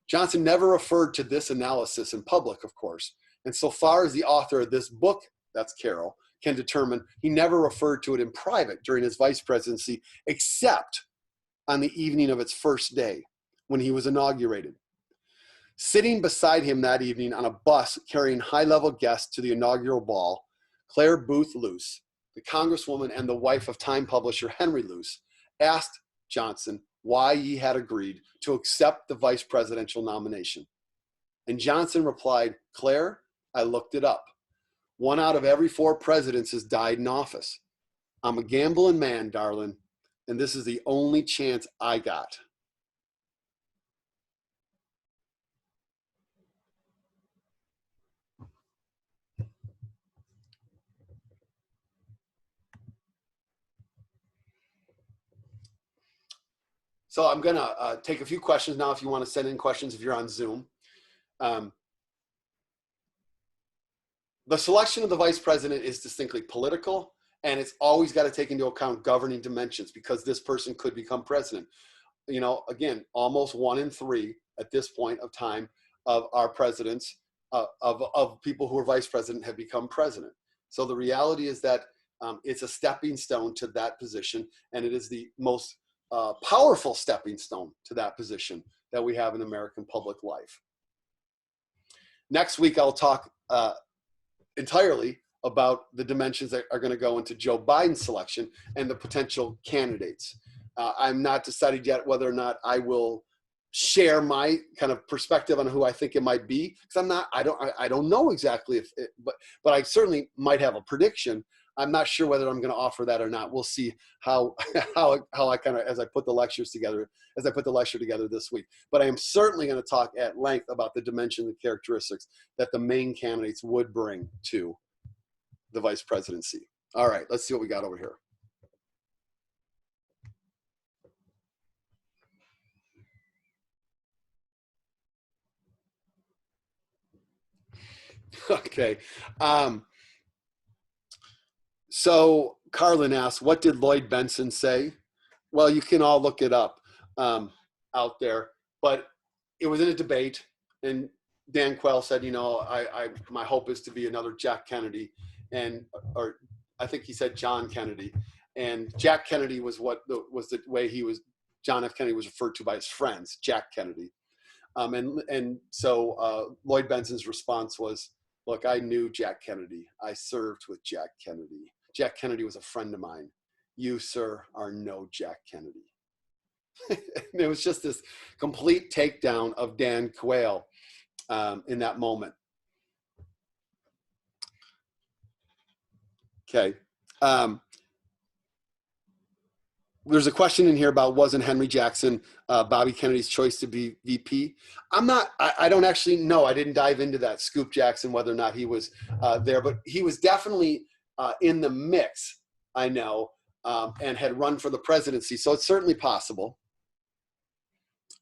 Johnson never referred to this analysis in public, of course, and so far as the author of this book, that's Carroll, can determine, he never referred to it in private during his vice presidency, except on the evening of its first day, when he was inaugurated. Sitting beside him that evening on a bus carrying high-level guests to the inaugural ball, Clare Boothe Luce, the congresswoman and the wife of Time publisher Henry Luce, asked Johnson why he had agreed to accept the vice presidential nomination. And Johnson replied, "Clare, I looked it up. 1 out of every 4 presidents has died in office. I'm a gambling man, darling, and this is the only chance I got." So I'm going to take a few questions now if you want to send in questions if you're on Zoom. The selection of the vice president is distinctly political, and it's always got to take into account governing dimensions because this person could become president. You know, again, almost 1 in 3 at this point of time of our presidents, of people who are vice president, have become president. So the reality is that it's a stepping stone to that position, and it is the most powerful stepping stone to that position that we have in American public life. Next week, I'll talk entirely about the dimensions that are going to go into Joe Biden's selection and the potential candidates. I'm not decided yet whether or not I will share my kind of perspective on who I think it might be, because I don't know exactly if it, but I certainly might have a prediction. I'm not sure whether I'm going to offer that or not. We'll see how I kind of, as I put the lecture together this week. But I am certainly going to talk at length about the dimensions and characteristics that the main candidates would bring to the vice presidency. All right, let's see what we got over here. Okay. So Carlin asks, what did Lloyd Bentsen say? Well, you can all look it up out there, but it was in a debate, and Dan Quayle said, you know, my hope is to be another Jack Kennedy, or I think he said John Kennedy, and Jack Kennedy was the way John F. Kennedy was referred to by his friends, Jack Kennedy. So Lloyd Bentsen's response was, look, I knew Jack Kennedy. I served with Jack Kennedy. Jack Kennedy was a friend of mine. You, sir, are no Jack Kennedy. It was just this complete takedown of Dan Quayle in that moment. Okay. There's a question in here about, wasn't Henry Jackson Bobby Kennedy's choice to be VP? I don't actually know. I didn't dive into that, Scoop Jackson, whether or not he was there, but he was definitely in the mix, I know, and had run for the presidency. So it's certainly possible.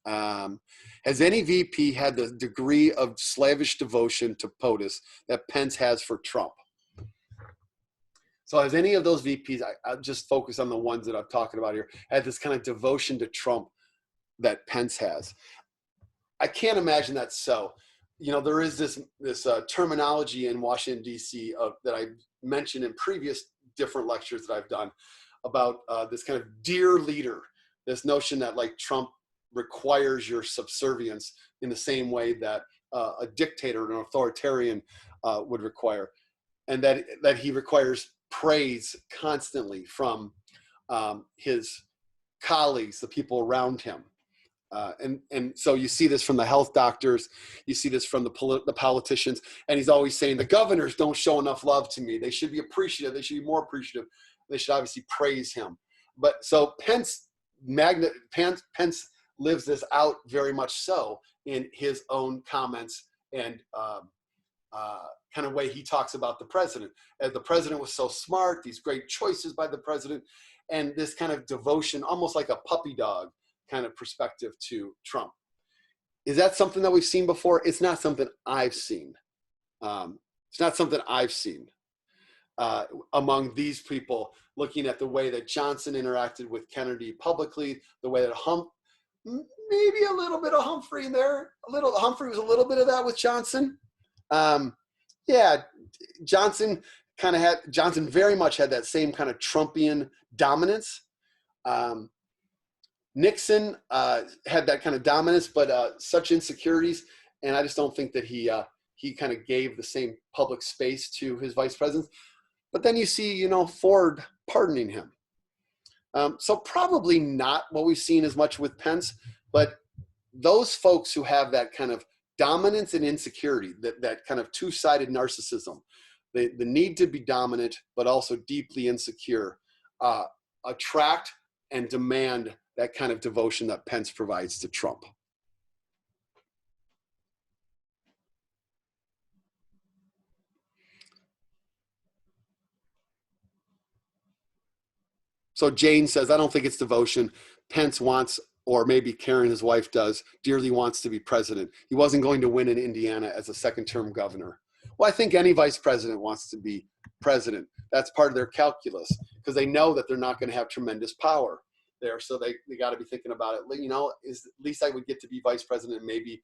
Has any VP had the degree of slavish devotion to POTUS that Pence has for Trump? So has any of those VPs, I'll just focus on the ones that I'm talking about here, had this kind of devotion to Trump that Pence has? I can't imagine that's so. You know, there is this terminology in Washington, D.C. that I mentioned in previous different lectures that I've done about this kind of dear leader, this notion that like Trump requires your subservience in the same way that a dictator or an authoritarian would require, and that he requires praise constantly from his colleagues, the people around him. And so you see this from the health doctors, you see this from the politicians, and he's always saying the governors don't show enough love to me. They should be appreciative. They should be more appreciative. They should obviously praise him. But so Pence lives this out very much so in his own comments and kind of way he talks about the president. As the president was so smart, these great choices by the president, and this kind of devotion, almost like a puppy dog kind of perspective to Trump. Is that something that we've seen before? It's not something I've seen. It's not something I've seen among these people, looking at the way that Johnson interacted with Kennedy publicly, the way that maybe a little bit of Humphrey in there. Humphrey was a little bit of that with Johnson. Yeah, Johnson very much had that same kind of Trumpian dominance. Nixon had that kind of dominance, but such insecurities, and I just don't think that he kind of gave the same public space to his vice presidents. But then you see, Ford pardoning him. So probably not what we've seen as much with Pence, but those folks who have that kind of dominance and insecurity, that kind of two-sided narcissism, the need to be dominant, but also deeply insecure, attract and demand that kind of devotion that Pence provides to Trump. So Jane says, I don't think it's devotion. Pence wants, or maybe Karen, his wife, does, dearly wants to be president. He wasn't going to win in Indiana as a second-term governor. Well, I think any vice president wants to be president. That's part of their calculus, because they know that they're not going to have tremendous power there. So they got to be thinking about it. At least I would get to be vice president. Maybe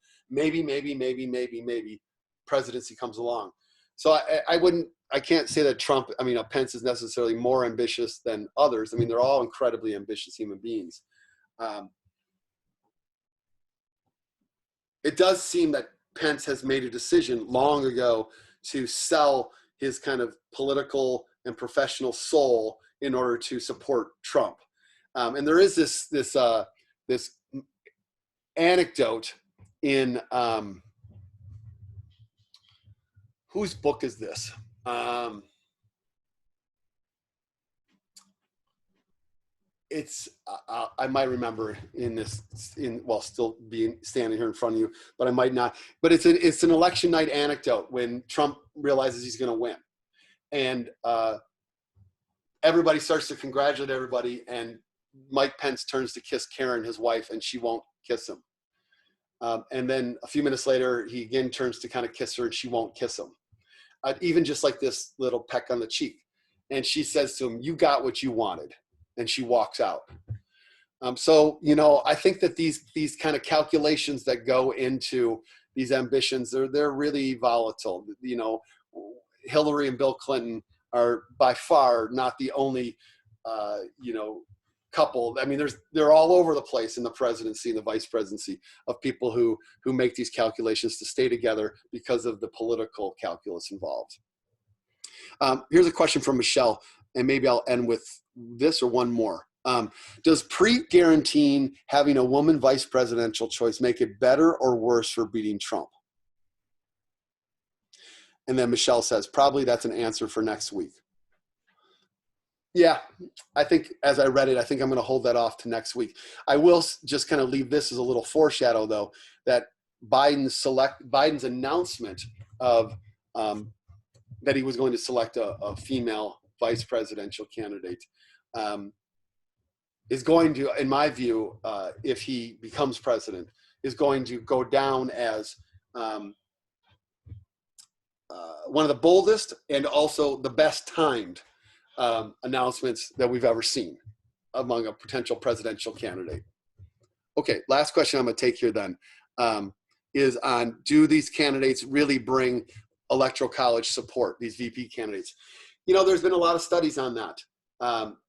presidency comes along. So I can't say that Pence is necessarily more ambitious than others. I mean, they're all incredibly ambitious human beings. It does seem that Pence has made a decision long ago to sell his kind of political and professional soul in order to support Trump. And there is this anecdote in whose book is this? It's I might remember still being standing here in front of you, but I might not. But it's an election night anecdote when Trump realizes he's going to win, and everybody starts to congratulate everybody, and Mike Pence turns to kiss Karen, his wife, and she won't kiss him. And then a few minutes later, he again turns to kind of kiss her, and she won't kiss him. Even just like this little peck on the cheek. And she says to him, "You got what you wanted." And she walks out. So, I think that these kind of calculations that go into these ambitions, they're really volatile. Hillary and Bill Clinton are by far not the only, couple. I mean, they're all over the place in the presidency and the vice presidency of people who make these calculations to stay together because of the political calculus involved. Here's a question from Michelle, and maybe I'll end with this or one more. Does Preet guaranteeing having a woman vice presidential choice make it better or worse for beating Trump? And then Michelle says, probably that's an answer for next week. Yeah, I think as I read it, I think I'm going to hold that off to next week. I will just kind of leave this as a little foreshadow, though, that Biden's announcement of that he was going to select a female vice presidential candidate is going to, in my view, if he becomes president, is going to go down as one of the boldest and also the best timed announcements that we've ever seen among a potential presidential candidate. Okay, last question I'm going to take here then is on, do these candidates really bring electoral college support, these VP candidates? There's been a lot of studies on that.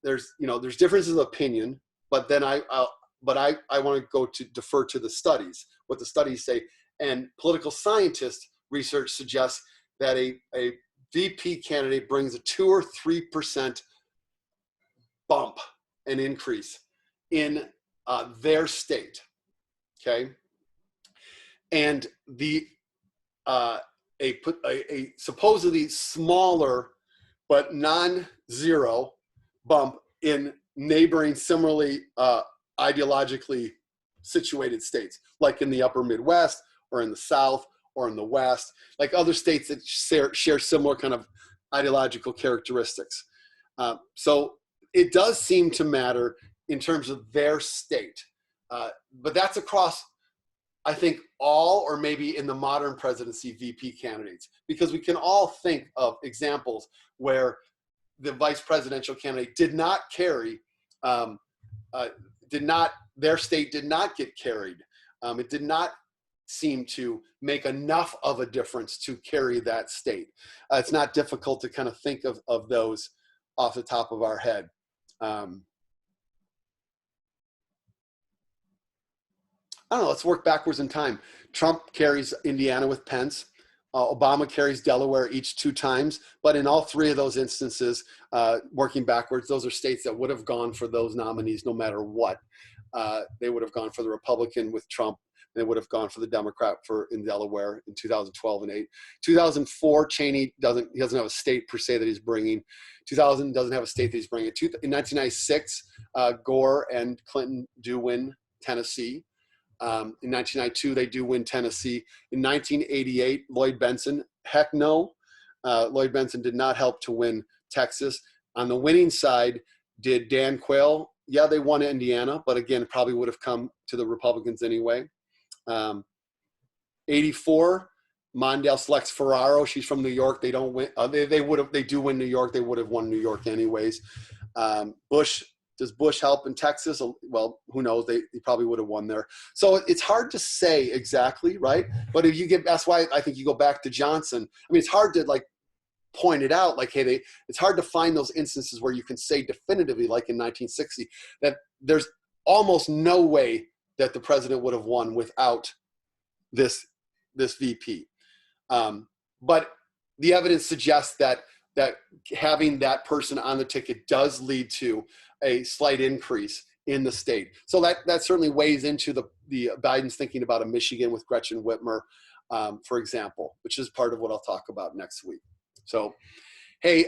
There's differences of opinion, but then I want to go to defer to the studies, what the studies say. And political scientist research suggests that a VP candidate brings a 2 or 3% bump, an increase in their state, okay? And a supposedly smaller but non-zero bump in neighboring similarly ideologically situated states, like in the upper Midwest or in the South or in the West, like other states that share similar kind of ideological characteristics. So it does seem to matter in terms of their state, but that's across, I think, all, or maybe in the modern presidency, VP candidates, because we can all think of examples where the vice presidential candidate did not carry, their state did not get carried. It did not seem to make enough of a difference to carry that state. It's not difficult to kind of think of those off the top of our head. I don't know, let's work backwards in time. Trump carries Indiana with Pence. Obama carries Delaware each 2 times, but in all 3 of those instances, working backwards, those are states that would have gone for those nominees no matter what. They would have gone for the Republican with Trump. They would have gone for the Democrat in Delaware in 2012 and 8. 2004, Cheney doesn't have a state per se that he's bringing. 2000 doesn't have a state that he's bringing. In 1996, Gore and Clinton do win Tennessee. In 1992, they do win Tennessee. In 1988, Lloyd Bentsen, heck no. Lloyd Bentsen did not help to win Texas. On the winning side, did Dan Quayle? Yeah, they won Indiana, but again, it probably would have come to the Republicans anyway. 84, Mondale selects Ferraro. She's from New York. They don't win. They do win New York. They would have won New York anyways. Bush. Does Bush help in Texas? Well, who knows? He probably would have won there. So it's hard to say exactly, right? But if you that's why I think you go back to Johnson. I mean, it's hard to like point it out, like, hey, it's hard to find those instances where you can say definitively, like in 1960, that there's almost no way that the president would have won without this VP. But the evidence suggests that having that person on the ticket does lead to a slight increase in the state. So that certainly weighs into the Biden's thinking about a Michigan with Gretchen Whitmer, for example, which is part of what I'll talk about next week. So, hey,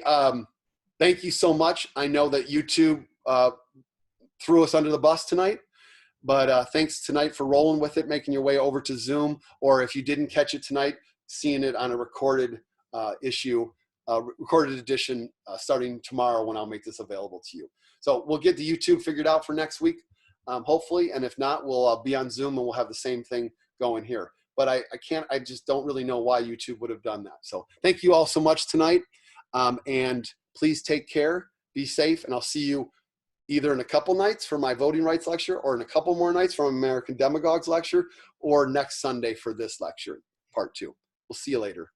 thank you so much. I know that YouTube threw us under the bus tonight, but thanks tonight for rolling with it, making your way over to Zoom, or if you didn't catch it tonight, seeing it on a recorded recorded edition starting tomorrow when I'll make this available to you. So we'll get the YouTube figured out for next week, hopefully. And if not, we'll be on Zoom and we'll have the same thing going here. But I just don't really know why YouTube would have done that. So thank you all so much tonight. And please take care, be safe, and I'll see you either in a couple nights for my voting rights lecture, or in a couple more nights from American Demagogues lecture, or next Sunday for this lecture, part 2. We'll see you later.